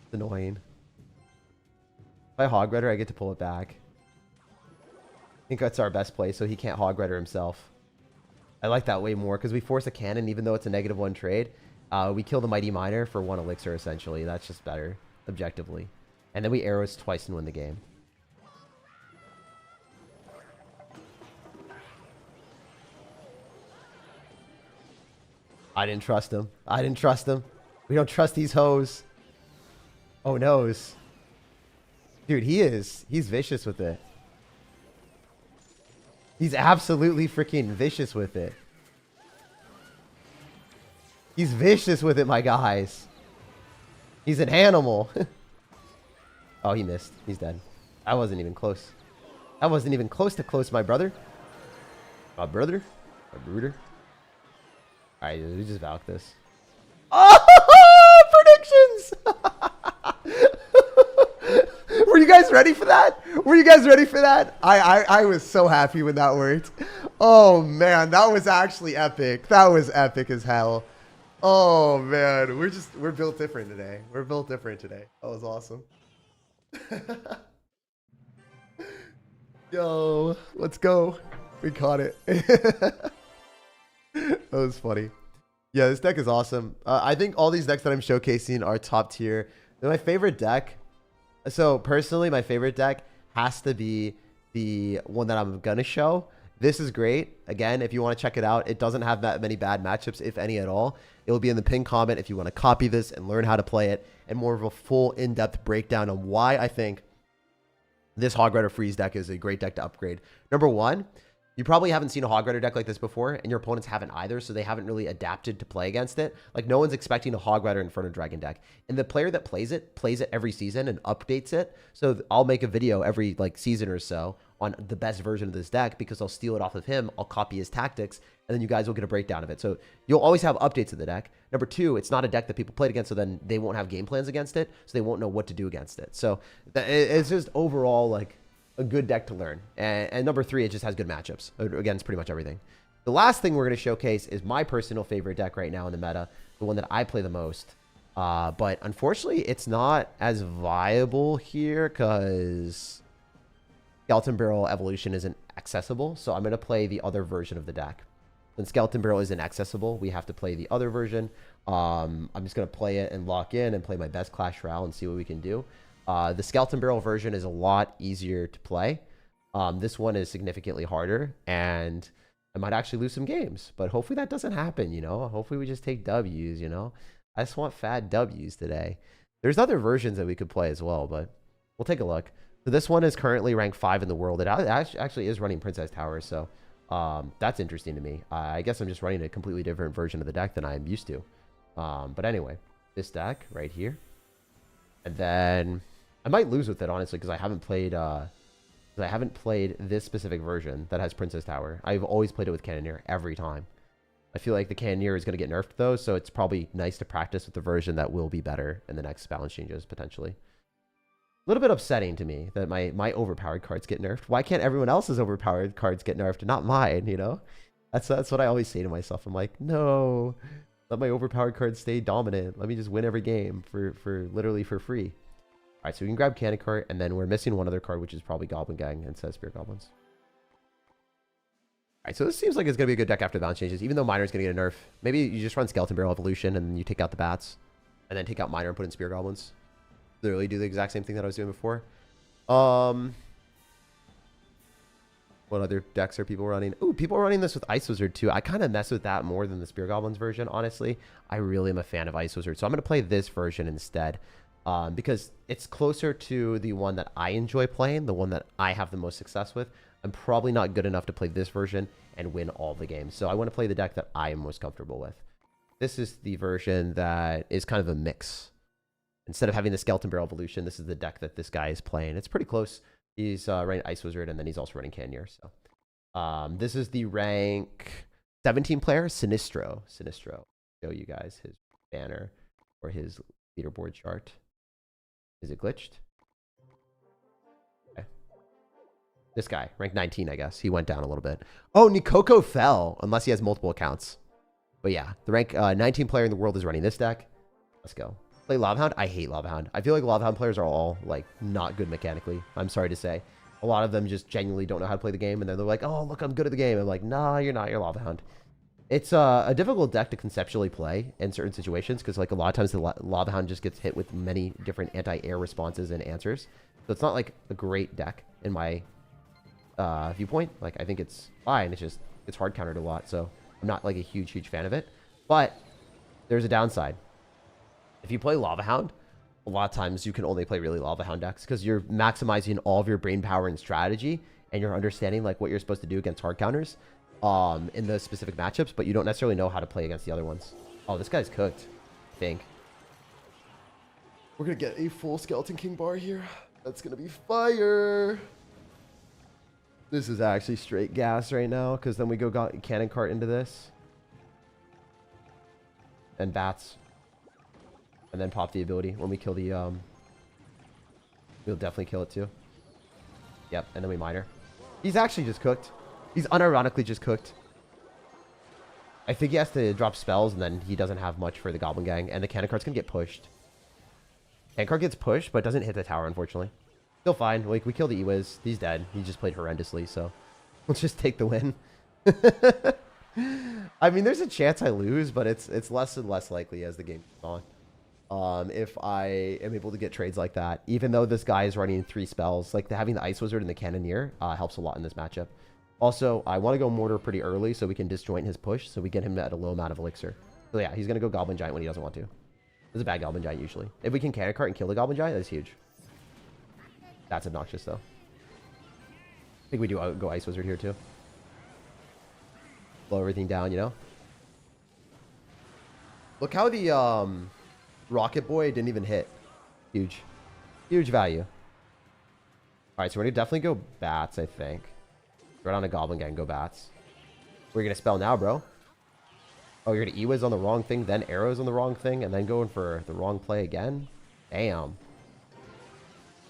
It's annoying. If I Hog Rider, I get to pull it back. I think that's our best play, so he can't Hog Rider himself. I like that way more, because we force a cannon, even though it's a -1 trade. We kill the Mighty Miner for 1 elixir, essentially. That's just better, objectively. And then we arrows twice and win the game. I didn't trust him. I didn't trust him. We don't trust these hoes. Oh, noes. Dude, he's vicious with it. He's absolutely freaking vicious with it. He's vicious with it, my guys. He's an animal. Oh, he missed. He's dead. I wasn't even close. I wasn't even close to close, my brother. My brother? My brooder? Alright, we just Valk this. Oh, predictions! Were you guys ready for that? Were you guys ready for that? I was so happy when that worked. Oh man, that was actually epic. That was epic as hell. Oh man, we're built different today. We're built different today. That was awesome. Yo, let's go. We caught it. That was funny. Yeah, this deck is awesome. I think all these decks that I'm showcasing are top tier. They're my favorite deck. So personally, my favorite deck has to be the one that I'm gonna show. This is great. Again, if you want to check it out, it doesn't have that many bad matchups, if any at all. It will be in the pinned comment if you want to copy this and learn how to play it, and more of a full in-depth breakdown on why I think this Hog Rider Freeze deck is a great deck to upgrade. Number one, you probably haven't seen a Hog Rider deck like this before, and your opponents haven't either, so they haven't really adapted to play against it. Like, no one's expecting a Hog Rider Inferno Dragon deck. And the player that plays it every season and updates it. So I'll make a video every, like, season or so on the best version of this deck, because I'll steal it off of him, I'll copy his tactics, and then you guys will get a breakdown of it. So you'll always have updates of the deck. Number two, it's not a deck that people played against, so then they won't have game plans against it, so they won't know what to do against it. So it's just overall, like, a good deck to learn. And number three, it just has good matchups against pretty much everything. The last thing we're going to showcase is my personal favorite deck right now in the meta, the one that I play the most. But unfortunately, it's not as viable here because Skeleton Barrel Evolution isn't accessible. So I'm going to play the other version of the deck. When Skeleton Barrel isn't accessible, we have to play the other version. I'm just going to play it and lock in and play my best Clash Royale and see what we can do. The Skeleton Barrel version is a lot easier to play. This one is significantly harder, and I might actually lose some games, but hopefully that doesn't happen, you know? Hopefully we just take W's, you know? I just want fat W's today. There's other versions that we could play as well, but we'll take a look. So this one is currently ranked 5 in the world. It actually is running Princess Tower, so That's interesting to me. I guess I'm just running a completely different version of the deck than I'm used to. But anyway, this deck right here. And then I might lose with it, honestly, because I haven't played this specific version that has Princess Tower. I've always played it with Cannoneer every time. I feel like the Cannoneer is going to get nerfed, though, so it's probably nice to practice with the version that will be better in the next balance changes, potentially. A little bit upsetting to me that my overpowered cards get nerfed. Why can't everyone else's overpowered cards get nerfed, not mine, you know? That's what I always say to myself. I'm like, no, let my overpowered cards stay dominant. Let me just win every game for literally for free. All right, so we can grab Cannon Cart, and then we're missing one other card, which is probably Goblin Gang instead of Spirit Goblins. All right, so this seems like it's going to be a good deck after the balance changes, even though Minor's going to get a nerf. Maybe you just run Skeleton Barrel Evolution, and then you take out the Bats, and then take out Minor and put in Spirit Goblins. Literally do the exact same thing that I was doing before. What other decks are people running? Ooh, people are running this with Ice Wizard too. I kind of mess with that more than the Spirit Goblins version, honestly. I really am a fan of Ice Wizard, so I'm going to play this version instead. Because it's closer to the one that I enjoy playing, the one that I have the most success with. I'm probably not good enough to play this version and win all the games. So I want to play the deck that I am most comfortable with. This is the version that is kind of a mix. Instead of having the Skeleton Barrel Evolution, this is the deck that this guy is playing. It's pretty close. He's running Ice Wizard, and then he's also running Cannoneer. So this is the rank 17 player, Sinistro. Show you guys his banner or his leaderboard chart. Is it glitched? Okay. This guy, rank 19, I guess. He went down a little bit. Oh, Nikoko fell, unless he has multiple accounts. But yeah, the rank 19 player in the world is running this deck. Let's go. Play Lava Hound? I hate Lava Hound. I feel like Lava Hound players are all, like, not good mechanically. I'm sorry to say. A lot of them just genuinely don't know how to play the game, and then they're like, oh, look, I'm good at the game. I'm like, nah, you're not. You're Lava Hound. It's a difficult deck to conceptually play in certain situations, because, like, a lot of times the Lava Hound just gets hit with many different anti-air responses and answers. So it's not, like, a great deck in my viewpoint. Like, I think it's fine. It's just, it's hard countered a lot, so I'm not, like, a huge fan of it. But there's a downside. If you play Lava Hound, a lot of times you can only play really Lava Hound decks because you're maximizing all of your brain power and strategy, and you're understanding like what you're supposed to do against hard counters in the specific matchups, but you don't necessarily know how to play against the other ones. Oh, this guy's cooked, I think. We're going to get a full Skeleton King bar here. That's going to be fire. This is actually straight gas right now because then we go Cannon Cart into this. And Bats. And then pop the ability when we kill the, we'll definitely kill it too. Yep, and then we Minor. He's actually just cooked. He's unironically just cooked. I think he has to drop spells, and then he doesn't have much for the Goblin Gang, and the Cannon Cart's gonna get pushed. Cannon Cart gets pushed, but doesn't hit the tower, unfortunately. Still fine. Like, we kill the Ewiz. He's dead. He just played horrendously, so let's just take the win. I mean, there's a chance I lose, but it's less and less likely as the game goes on. If I am able to get trades like that, even though this guy is running 3 spells, like having the Ice Wizard and the Cannoneer helps a lot in this matchup. Also, I want to go Mortar pretty early so we can disjoint his push, so we get him at a low amount of elixir. So yeah, he's going to go Goblin Giant when he doesn't want to. It's a bad Goblin Giant usually. If we can Cannon Cart and kill the Goblin Giant, that's huge. That's obnoxious though. I think we do go Ice Wizard here too. Slow everything down, you know? Look how the Rocket Boy didn't even hit. Huge. Huge value. Alright, so we're going to definitely go Bats, I think. Right on a Goblin Gang, go Bats. We're going to spell now, bro. Oh, you're going to Ewiz on the wrong thing, then Arrows on the wrong thing, and then going for the wrong play again? Damn.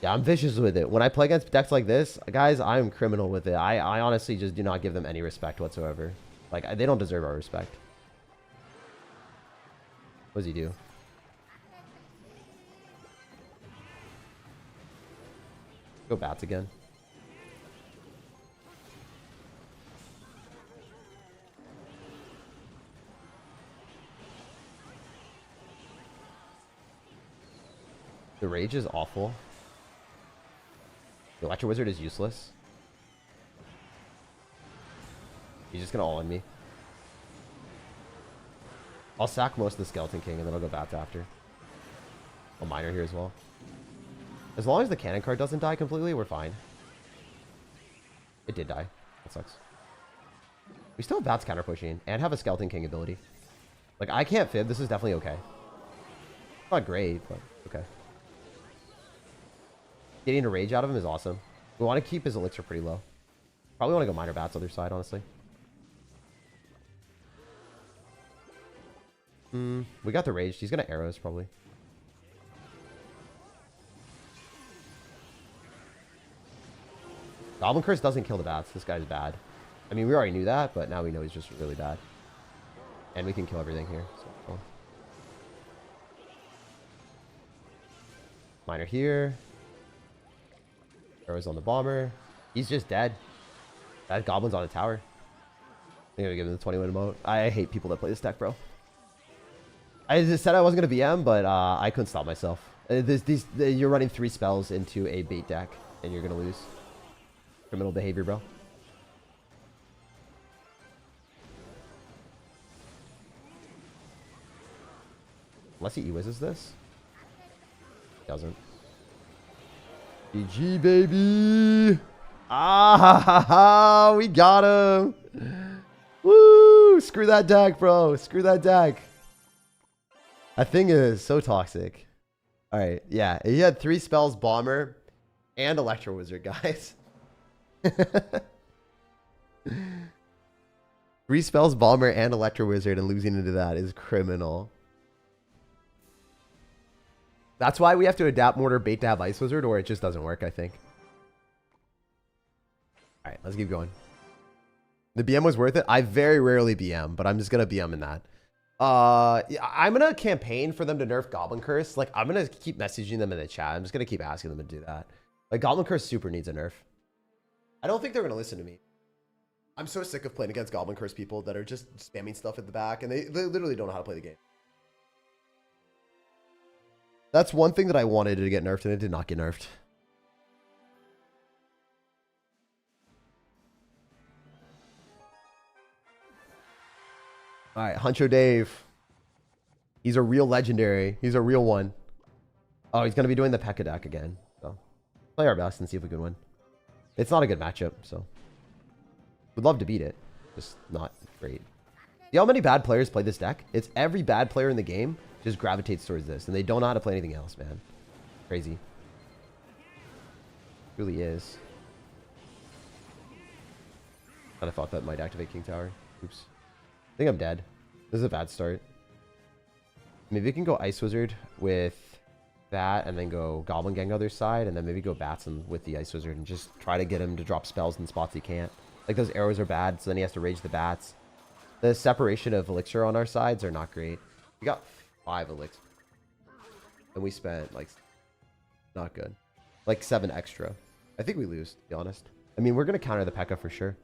Yeah, I'm vicious with it. When I play against decks like this, guys, I'm criminal with it. I honestly just do not give them any respect whatsoever. Like, they don't deserve our respect. What does he do? Go Bats again. The Rage is awful. The Electro Wizard is useless. He's just gonna all in me. I'll sack most of the Skeleton King and then I'll go Bats after. I'll Minor here as well. As long as the Cannon Card doesn't die completely, we're fine. It did die. That sucks. We still have Bats counter pushing and have a Skeleton King ability. Like, I can't fib. This is definitely okay. Not great, but okay. Getting a rage out of him is awesome. We want to keep his elixir pretty low. Probably want to go minor bats other side, honestly. We got the rage. He's gonna arrows probably. Goblin Curse doesn't kill the bats. This guy's bad. I mean, we already knew that, but now we know he's just really bad. And we can kill everything here. So, cool. Miner here. Arrows on the bomber. He's just dead. That goblin's on a tower. I'm gonna give him the 20-win emote. I hate people that play this deck, bro. I just said I wasn't gonna BM, but I couldn't stop myself. You're running 3 spells into a bait deck, and you're gonna lose. Criminal behavior, bro. Unless he E-Wizzes this. He doesn't. GG, baby! Ah, ha, ha, we got him! Woo! Screw that deck, bro. Screw that deck. That thing is so toxic. Alright, yeah. He had 3 spells, Bomber, and Electro Wizard, guys. 3 spells, Bomber, and Electro Wizard, and losing into that is criminal. That's why we have to adapt Mortar Bait to have Ice Wizard, or it just doesn't work, I think. Alright, let's keep going. The BM was worth it. I very rarely BM, but I'm just going to BM in that. Yeah, I'm going to campaign for them to nerf Goblin Curse. Like, I'm going to keep messaging them in the chat. I'm just going to keep asking them to do that. Like, Goblin Curse super needs a nerf. I don't think they're going to listen to me. I'm so sick of playing against Goblin Curse people that are just spamming stuff at the back, and they literally don't know how to play the game. That's one thing that I wanted to get nerfed, and it did not get nerfed. All right, Huncho Dave. He's a real legendary. He's a real one. Oh, he's going to be doing the P.E.K.K.A deck again. So, play our best and see if we can win. It's not a good matchup, so. Would love to beat it. Just not great. See how many bad players play this deck? It's every bad player in the game just gravitates towards this, and they don't know how to play anything else, man. Crazy. Really is. Kind of thought that might activate King Tower. Oops. I think I'm dead. This is a bad start. Maybe we can go Ice Wizard with that, and then go Goblin Gang other side, and then maybe go Bats with the Ice Wizard, and just try to get him to drop spells in spots he can't. Like, those arrows are bad, so then he has to rage the Bats. The separation of elixir on our sides are not great. We got 5 elixir. And we spent, like, not good. Like, 7 extra. I think we lose, to be honest. I mean, we're going to counter the P.E.K.K.A for sure.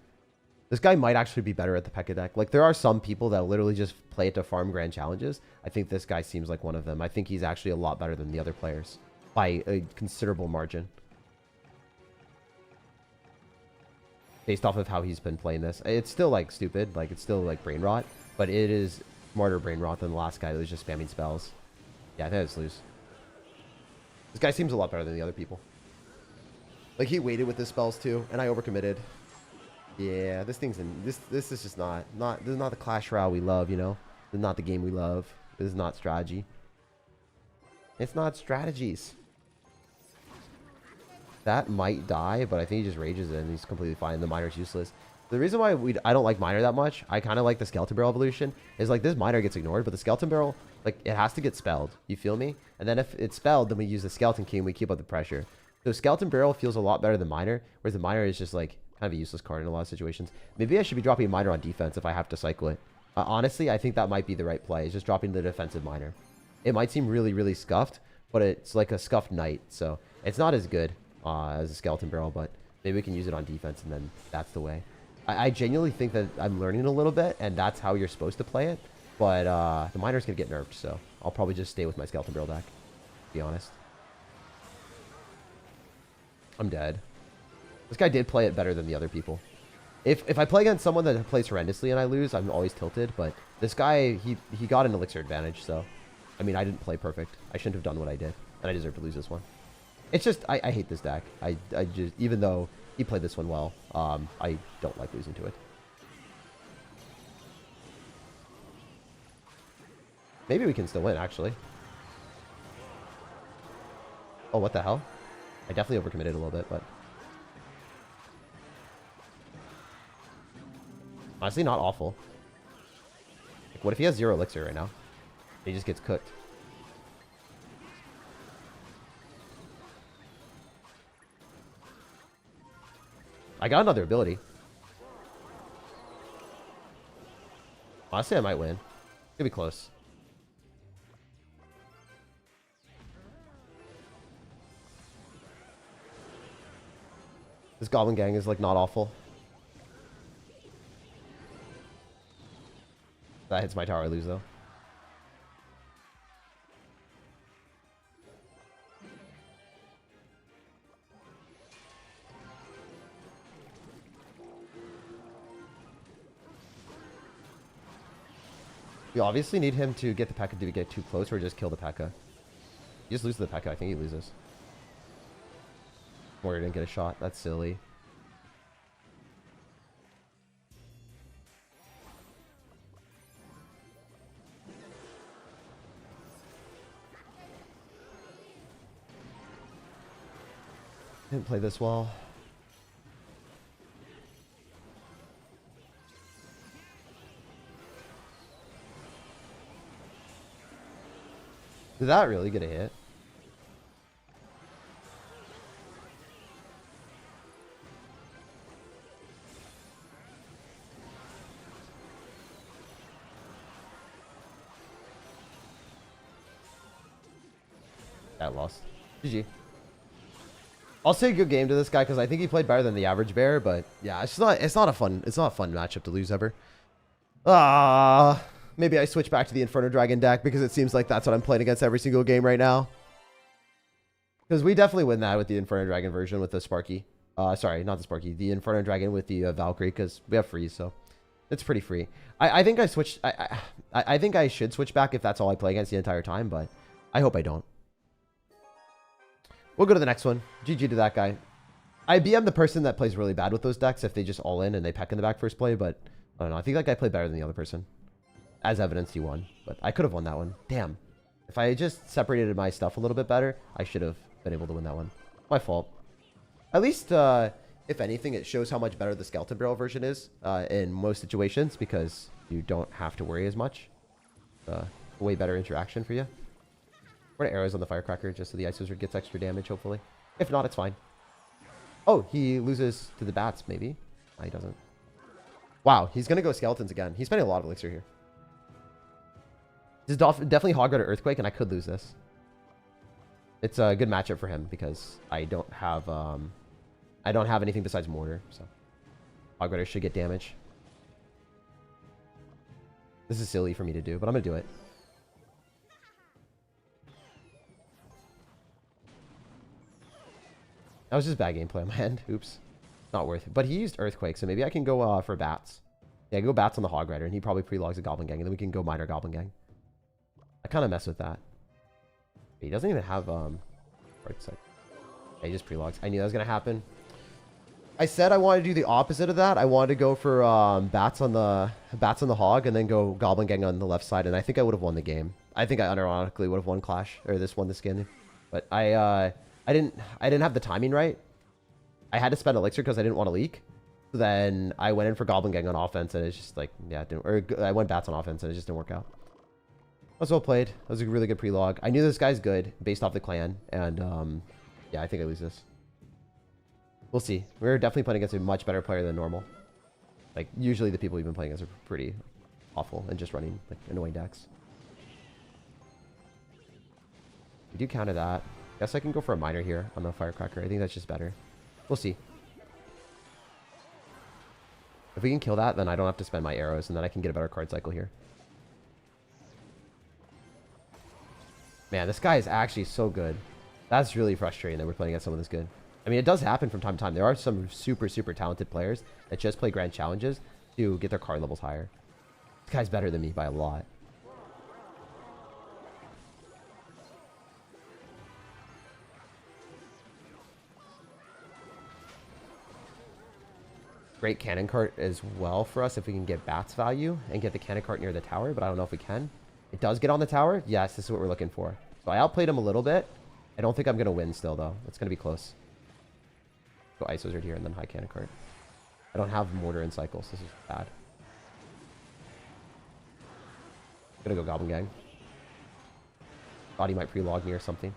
This guy might actually be better at the P.E.K.K.A deck. Like, there are some people that literally just play it to farm grand challenges. I think this guy seems like one of them. I think he's actually a lot better than the other players. By a considerable margin. Based off of how he's been playing this. It's still, like, stupid. Like, it's still, like, brain rot. But it is smarter brain rot than the last guy that was just spamming spells. Yeah, I think I just lose. This guy seems a lot better than the other people. Like, he waited with his spells, too. And I overcommitted. Yeah, this thing's in... This is just not... This is not the Clash Royale we love, you know? This is not the game we love. This is not strategy. It's not strategies. That might die, but I think he just rages it and he's completely fine. The miner's useless. The reason why I don't like miner that much, I kind of like the skeleton barrel evolution, is like this miner gets ignored, but the skeleton barrel, like, it has to get spelled. You feel me? And then if it's spelled, then we use the skeleton king, we keep up the pressure. So skeleton barrel feels a lot better than miner, whereas the miner is just like kind of a useless card in a lot of situations. Maybe I should be dropping miner on defense if I have to cycle it. Honestly, I think that might be the right play, is just dropping the defensive miner. It might seem really, really scuffed, but it's like a scuffed knight, so it's not as good as a skeleton barrel, but maybe we can use it on defense, and then that's the way. I genuinely think that I'm learning a little bit, and that's how you're supposed to play it, but the miner's going to get nerfed, so I'll probably just stay with my skeleton barrel deck, to be honest. I'm dead. This guy did play it better than the other people. If I play against someone that plays horrendously and I lose, I'm always tilted, but this guy, he got an elixir advantage, so, I mean, I didn't play perfect. I shouldn't have done what I did, and I deserve to lose this one. It's just, I hate this deck. I just, even though he played this one well, I don't like losing to it. Maybe we can still win, actually. Oh, what the hell? I definitely overcommitted a little bit, but... honestly, not awful. Like, what if he has 0 elixir right now? He just gets cooked. I got another ability. Honestly, I might win. Could be close. This Goblin Gang is, like, not awful. That hits my tower, I lose, though. We obviously need him to get the P.E.K.K.A to get too close or just kill the P.E.K.K.A. He just loses the P.E.K.K.A. I think he loses. Warrior didn't get a shot. That's silly. Didn't play this well. Did that really get a hit? That lost. GG. I'll say good game to this guy because I think he played better than the average bear, but yeah, it's not a fun matchup to lose ever. Maybe I switch back to the Inferno Dragon deck because it seems like that's what I'm playing against every single game right now. Because we definitely win that with the Inferno Dragon version with the Sparky. Sorry, not the Sparky. The Inferno Dragon with the Valkyrie because we have freeze, so it's pretty free. I think I switched. I think I should switch back if that's all I play against the entire time, but I hope I don't. We'll go to the next one. GG to that guy. I BM the person that plays really bad with those decks if they just all in and they peck in the back first play, but I don't know. I think that guy played better than the other person. As evidence, he won. But I could have won that one. Damn. If I just separated my stuff a little bit better, I should have been able to win that one. My fault. At least, if anything, it shows how much better the Skeleton Barrel version is in most situations because you don't have to worry as much. Way better interaction for you. Put arrows on the Firecracker just so the Ice Wizard gets extra damage, hopefully. If not, it's fine. Oh, he loses to the bats, maybe. No, he doesn't. Wow, he's going to go Skeletons again. He's spending a lot of elixir here. This is definitely Hog Rider Earthquake, and I could lose this. It's a good matchup for him because I don't have anything besides Mortar, so Hog Rider should get damage. This is silly for me to do, but I'm going to do it. That was just bad gameplay on my end. Oops. Not worth it. But he used Earthquake, so maybe I can go for Bats. Yeah, go Bats on the Hog Rider, and he probably pre-logs a Goblin Gang, and then we can go Minor Goblin Gang. I kind of mess with that. He doesn't even have right side. Yeah, he just pre-logs. I knew that was going to happen. I said I wanted to do the opposite of that. I wanted to go for Bats on the Hog, and then go Goblin Gang on the left side, and I think I would have won the game. I think I unironically would have won Clash, or won this game. But I didn't have the timing right. I had to spend elixir because I didn't want to leak. So then I went in for Goblin Gang on offense, and it's just like, yeah, it didn't, or I went Bats on offense, and it just didn't work out. That was well played. That was a really good pre-log. I knew this guy's good based off the clan, and yeah, I think I lose this. We'll see. We're definitely playing against a much better player than normal. Like, usually the people we've been playing against are pretty awful and just running like annoying decks. We do counter that. Guess I can go for a Miner here on the Firecracker. I think that's just better. We'll see. If we can kill that, then I don't have to spend my arrows, and then I can get a better card cycle here. Man, this guy is actually so good. That's really frustrating that we're playing against someone this good. I mean, it does happen from time to time. There are some super, super talented players that just play grand challenges to get their card levels higher. This guy's better than me by a lot. Great cannon cart as well for us if we can get Bats value and get the cannon cart near the tower, but I don't know if we can. It does get on the tower. Yes, this is what we're looking for. So I outplayed him a little bit. I don't think I'm going to win still, though. It's going to be close. Go Ice Wizard here and then high cannon card. I don't have Mortar and Cycles. This is bad. I'm going to go Goblin Gang. Thought he might pre-log me or something.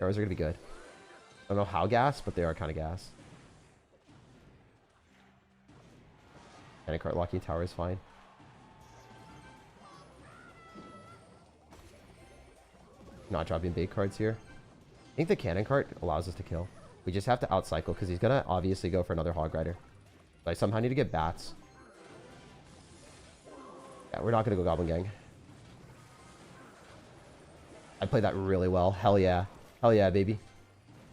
Arrows are going to be good. I don't know how gas, but they are kind of gas. Cannon cart locking tower is fine. Not dropping bait cards here. I think the cannon cart allows us to kill. We just have to outcycle because he's going to obviously go for another Hog Rider. So I somehow need to get bats. Yeah, we're not going to go Goblin Gang. I played that really well. Hell yeah. Hell yeah, baby. And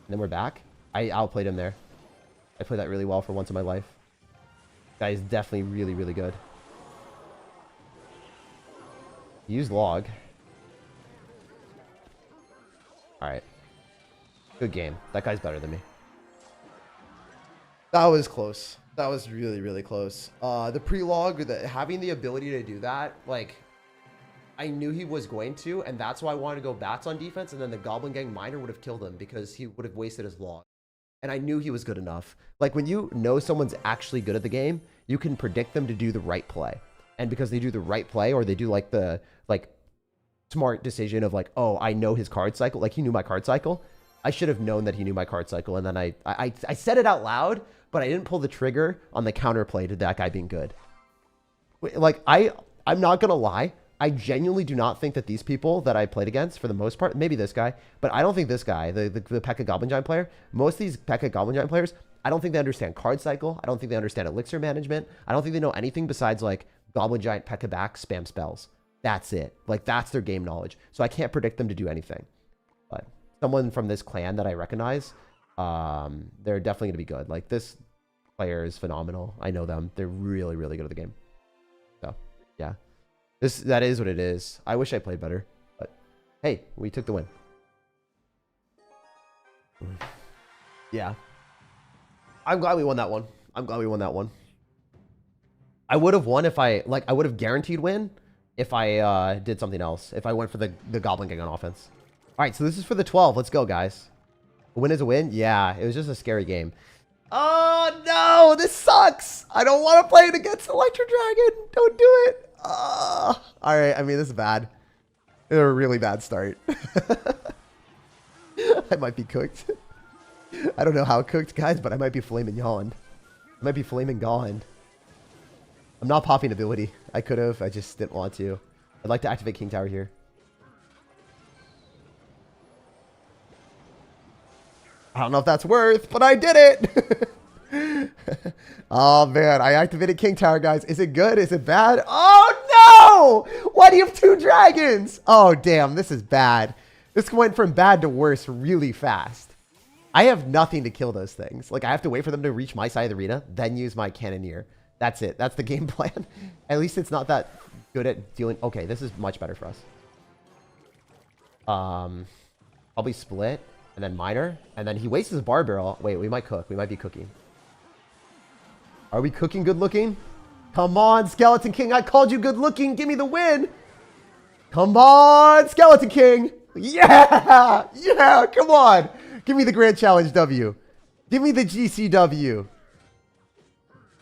then we're back. I outplayed him there. I played that really well for once in my life. Guy is definitely really, really good. Use log. Alright. Good game. That guy's better than me. That was close. That was really, really close. The pre-log, having the ability to do that, like, I knew he was going to, and that's why I wanted to go bats on defense, and then the Goblin Gang Miner would have killed him because he would have wasted his log. And I knew he was good enough. Like, when you know someone's actually good at the game, you can predict them to do the right play. And because they do the right play, or they do, like, the, like, smart decision of, like, oh, I know his card cycle. Like, he knew my card cycle. I should have known that he knew my card cycle, and then I said it out loud, but I didn't pull the trigger on the counterplay to that guy being good. Like, I'm not going to lie. I genuinely do not think that these people that I played against, for the most part, maybe this guy, but I don't think this guy, the P.E.K.K.A. Goblin Giant player, most of these P.E.K.K.A. Goblin Giant players, I don't think they understand card cycle. I don't think they understand elixir management. I don't think they know anything besides, like, Goblin Giant P.E.K.K.A. back spam spells. That's it. Like, that's their game knowledge. So I can't predict them to do anything. But someone from this clan that I recognize, they're definitely going to be good. Like, this player is phenomenal. I know them. They're really, really good at the game. So, yeah. That is what it is. I wish I played better, but hey, we took the win. Yeah. I'm glad we won that one. I'm glad we won that one. I would have won if I would have guaranteed win if I did something else. If I went for the Goblin Gang on offense. All right, so this is for the 12. Let's go, guys. A win is a win. Yeah, it was just a scary game. Oh no, this sucks. I don't want to play it against Electro Dragon. Don't do it. All right, I mean, this is bad. It's a really bad start. I might be cooked. I don't know how cooked, guys, but I might be flaming yawned. I might be flaming gone. I'm not popping ability. I could have. I just didn't want to. I'd like to activate King Tower here. I don't know if that's worth, but I did it. Oh, man. I activated King Tower, guys. Is it good? Is it bad? Oh, no! Why do you have 2 dragons? Oh, damn. This is bad. This went from bad to worse really fast. I have nothing to kill those things. Like, I have to wait for them to reach my side of the arena, then use my Cannoneer. That's it. That's the game plan. At least it's not that good at dealing. Okay, this is much better for us. Probably split, and then Miner, and then he wastes his Bar Barrel. Wait, we might cook. We might be cooking. Are we cooking good looking? Come on, Skeleton King. I called you good looking. Give me the win. Come on, Skeleton King. Yeah. Yeah. Come on. Give me the Grand Challenge W. Give me the GCW.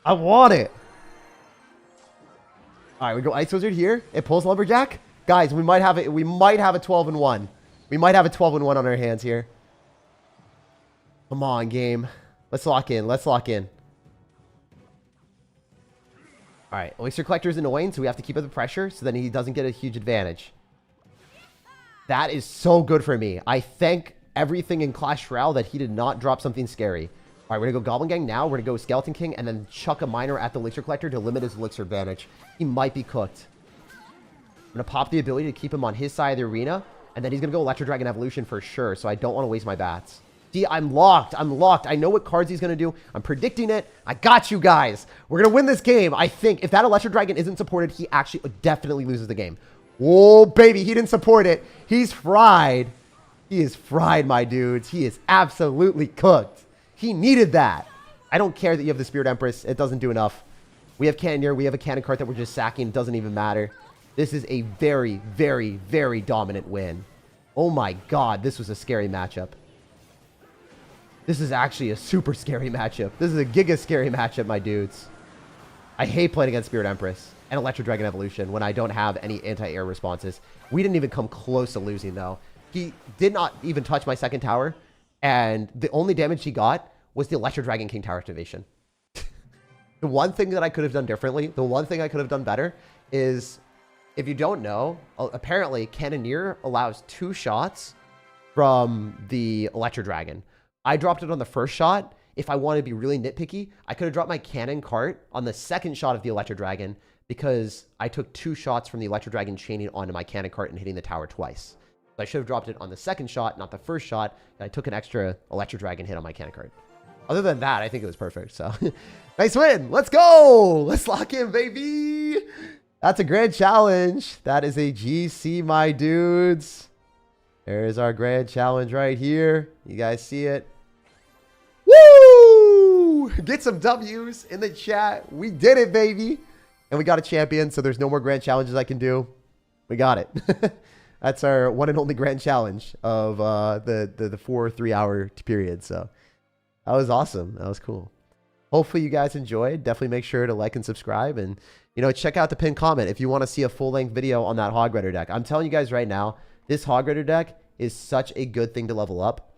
I want it. All right, we go Ice Wizard here. It pulls Lumberjack. Guys, we might have it. We might have a 12-1. We might have a 12-1 on our hands here. Come on, game. Let's lock in. Let's lock in. All right, Elixir Collector is annoying, so we have to keep up the pressure so then he doesn't get a huge advantage. That is so good for me. I thank everything in Clash Royale that he did not drop something scary. All right, we're going to go Goblin Gang now. We're going to go Skeleton King and then chuck a Miner at the Elixir Collector to limit his Elixir advantage. He might be cooked. I'm going to pop the ability to keep him on his side of the arena, and then he's going to go Electro Dragon Evolution for sure, so I don't want to waste my bats. See, I'm locked. I'm locked. I know what cards he's going to do. I'm predicting it. I got you guys. We're going to win this game. I think if that Electro Dragon isn't supported, he actually definitely loses the game. Oh, baby. He didn't support it. He's fried. He is fried, my dudes. He is absolutely cooked. He needed that. I don't care that you have the Spirit Empress. It doesn't do enough. We have Cannoneer. We have a cannon cart that we're just sacking. It doesn't even matter. This is a very, very, very dominant win. Oh my god, this was a scary matchup. This is actually a super scary matchup. This is a giga scary matchup, my dudes. I hate playing against Spirit Empress and Electro Dragon Evolution when I don't have any anti-air responses. We didn't even come close to losing, though. He did not even touch my second tower, and the only damage he got was the Electro Dragon King Tower activation. The one thing that I could have done differently, the one thing I could have done better is, if you don't know, apparently Cannoneer allows 2 shots from the Electro Dragon. I dropped it on the first shot. If I wanted to be really nitpicky, I could have dropped my cannon cart on the second shot of the Electro Dragon because I took 2 shots from the Electro Dragon chaining onto my cannon cart and hitting the tower twice. So I should have dropped it on the second shot, not the first shot. And I took an extra Electro Dragon hit on my cannon cart. Other than that, I think it was perfect. So nice win. Let's go. Let's lock in, baby. That's a grand challenge. That is a GC, my dudes. There's our grand challenge right here. You guys see it? Woo! Get some W's in the chat. We did it, baby. And we got a champion, so there's no more grand challenges I can do. We got it. That's our one and only grand challenge of the 4 3-hour period. So that was awesome. That was cool. Hopefully you guys enjoyed. Definitely make sure to like and subscribe. And, you know, check out the pinned comment if you want to see a full-length video on that Hog Rider deck. I'm telling you guys right now, this Hog Rider deck is such a good thing to level up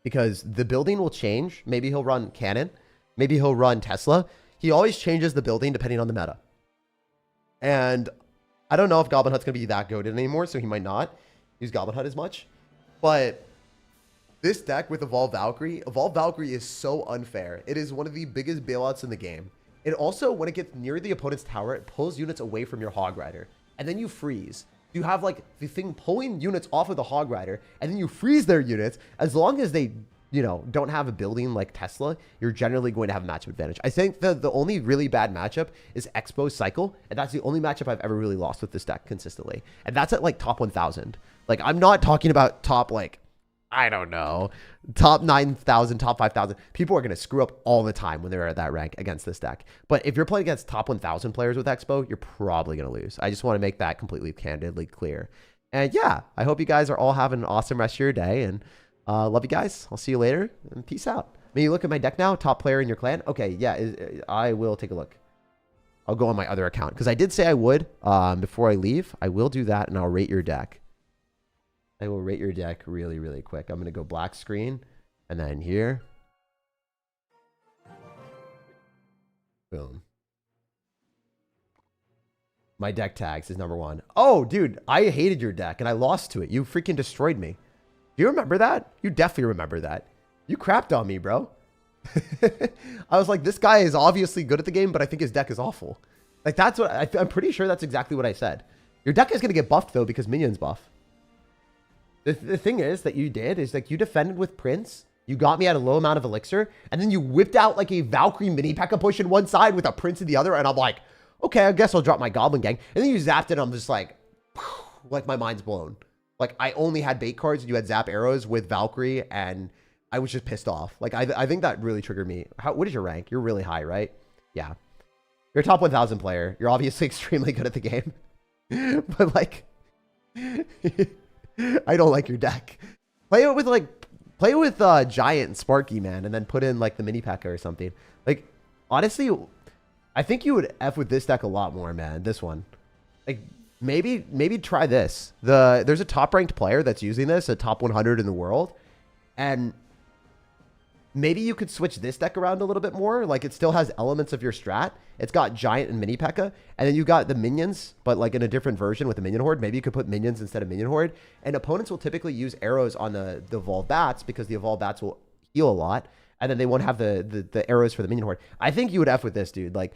because the building will change. Maybe he'll run Cannon. Maybe he'll run Tesla. He always changes the building depending on the meta. And I don't know if Goblin Hut's going to be that goated anymore, so he might not use Goblin Hut as much. But this deck with Evolved Valkyrie is so unfair. It is one of the biggest bailouts in the game. It also, when it gets near the opponent's tower, it pulls units away from your Hog Rider. And then you freeze. You have like the thing pulling units off of the Hog Rider, and then you freeze their units. As long as they, you know, don't have a building like Tesla, you're generally going to have a matchup advantage. I think the only really bad matchup is Expo Cycle, and that's the only matchup I've ever really lost with this deck consistently. And that's at like top 1,000. Like, I'm not talking about top, like, I don't know, top 9,000, top 5,000. People are going to screw up all the time when they're at that rank against this deck. But if you're playing against top 1,000 players with Expo, you're probably going to lose. I just want to make that completely candidly clear. And yeah, I hope you guys are all having an awesome rest of your day. And love you guys. I'll see you later. And peace out. May you look at my deck now? Top player in your clan? Okay, yeah, I will take a look. I'll go on my other account because I did say I would before I leave. I will do that, and I'll rate your deck. I will rate your deck really, really quick. I'm going to go black screen and then here. Boom. My deck tags is ¡1. Oh, dude, I hated your deck and I lost to it. You freaking destroyed me. Do you remember that? You definitely remember that. You crapped on me, bro. I was like, this guy is obviously good at the game, but I think his deck is awful. Like, that's what I'm pretty sure that's exactly what I said. Your deck is going to get buffed, though, because minions buff. The thing is that you did is like you defended with Prince. You got me at a low amount of elixir. And then you whipped out like a Valkyrie mini P.E.K.K.A push in one side with a Prince in the other. And I'm like, okay, I guess I'll drop my Goblin Gang. And then you zapped it. And I'm just like my mind's blown. Like I only had bait cards and you had zap arrows with Valkyrie. And I was just pissed off. Like I think that really triggered me. What is your rank? You're really high, right? Yeah. You're a top 1,000 player. You're obviously extremely good at the game. But like... I don't like your deck. Play it with Giant and Sparky, man, and then put in like the mini P.E.K.K.A or something. Like honestly, I think you would F with this deck a lot more, man. This one. Like maybe try this. There's a top ranked player that's using this, a top 100 in the world. And maybe you could switch this deck around a little bit more. Like it still has elements of your strat. It's got Giant and mini P.E.K.K.A. And then you got the minions, but like in a different version with the minion horde. Maybe you could put minions instead of minion horde. And opponents will typically use arrows on the evolved bats because the evolved bats will heal a lot. And then they won't have the arrows for the minion horde. I think you would F with this, dude. Like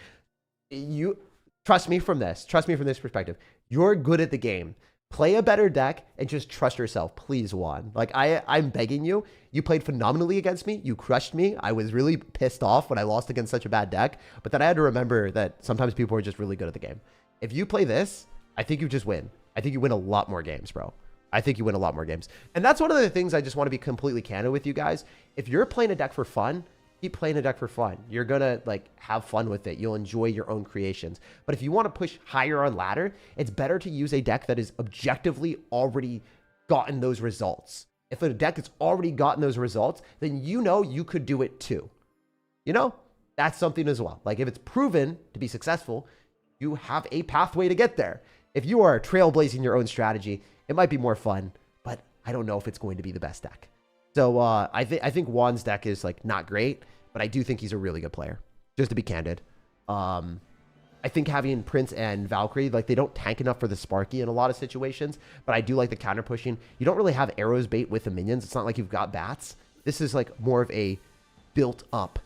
you trust me from this. Trust me from this perspective. You're good at the game. Play a better deck and just trust yourself, please, Juan. Like, I'm begging you. You played phenomenally against me. You crushed me. I was really pissed off when I lost against such a bad deck. But then I had to remember that sometimes people are just really good at the game. If you play this, I think you just win. I think you win a lot more games, bro. I think you win a lot more games. And that's one of the things I just want to be completely candid with you guys. If you're playing a deck for fun, keep playing a deck for fun. You're going to like have fun with it. You'll enjoy your own creations. But if you want to push higher on ladder, it's better to use a deck that is objectively already gotten those results. If a deck has already gotten those results, then you know you could do it too. You know, that's something as well. Like if it's proven to be successful, you have a pathway to get there. If you are trailblazing your own strategy, it might be more fun, but I don't know if it's going to be the best deck. So I think Juan's deck is like not great, but I do think he's a really good player, just to be candid. I think having Prince and Valkyrie, like they don't tank enough for the Sparky in a lot of situations, but I do like the counter pushing. You don't really have arrows bait with the minions. It's not like you've got bats. This is like more of a built up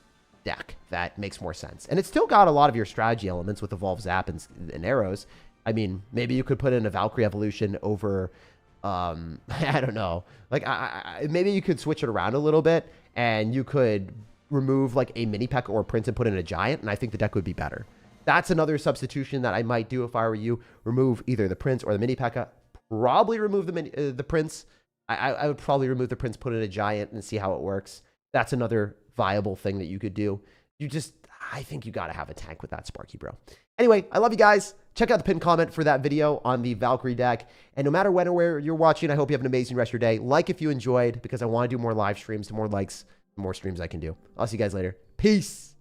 deck that makes more sense. And it's still got a lot of your strategy elements with Evolve Zap and arrows. I mean, maybe you could put in a Valkyrie evolution over, I don't know. Like maybe you could switch it around a little bit and you could remove like a mini P.E.K.K.A or Prince and put in a giant. And I think the deck would be better. That's another substitution that I might do if I were you. Remove either the Prince or the mini P.E.K.K.A. Probably remove the Prince. I would probably remove the Prince, put in a giant, and see how it works. That's another viable thing that you could do. I think you got to have a tank with that Sparky, bro. Anyway, I love you guys. Check out the pinned comment for that video on the Valkyrie deck. And no matter when or where you're watching, I hope you have an amazing rest of your day. Like if you enjoyed, because I want to do more live streams, the more likes, the more streams I can do. I'll see you guys later. Peace.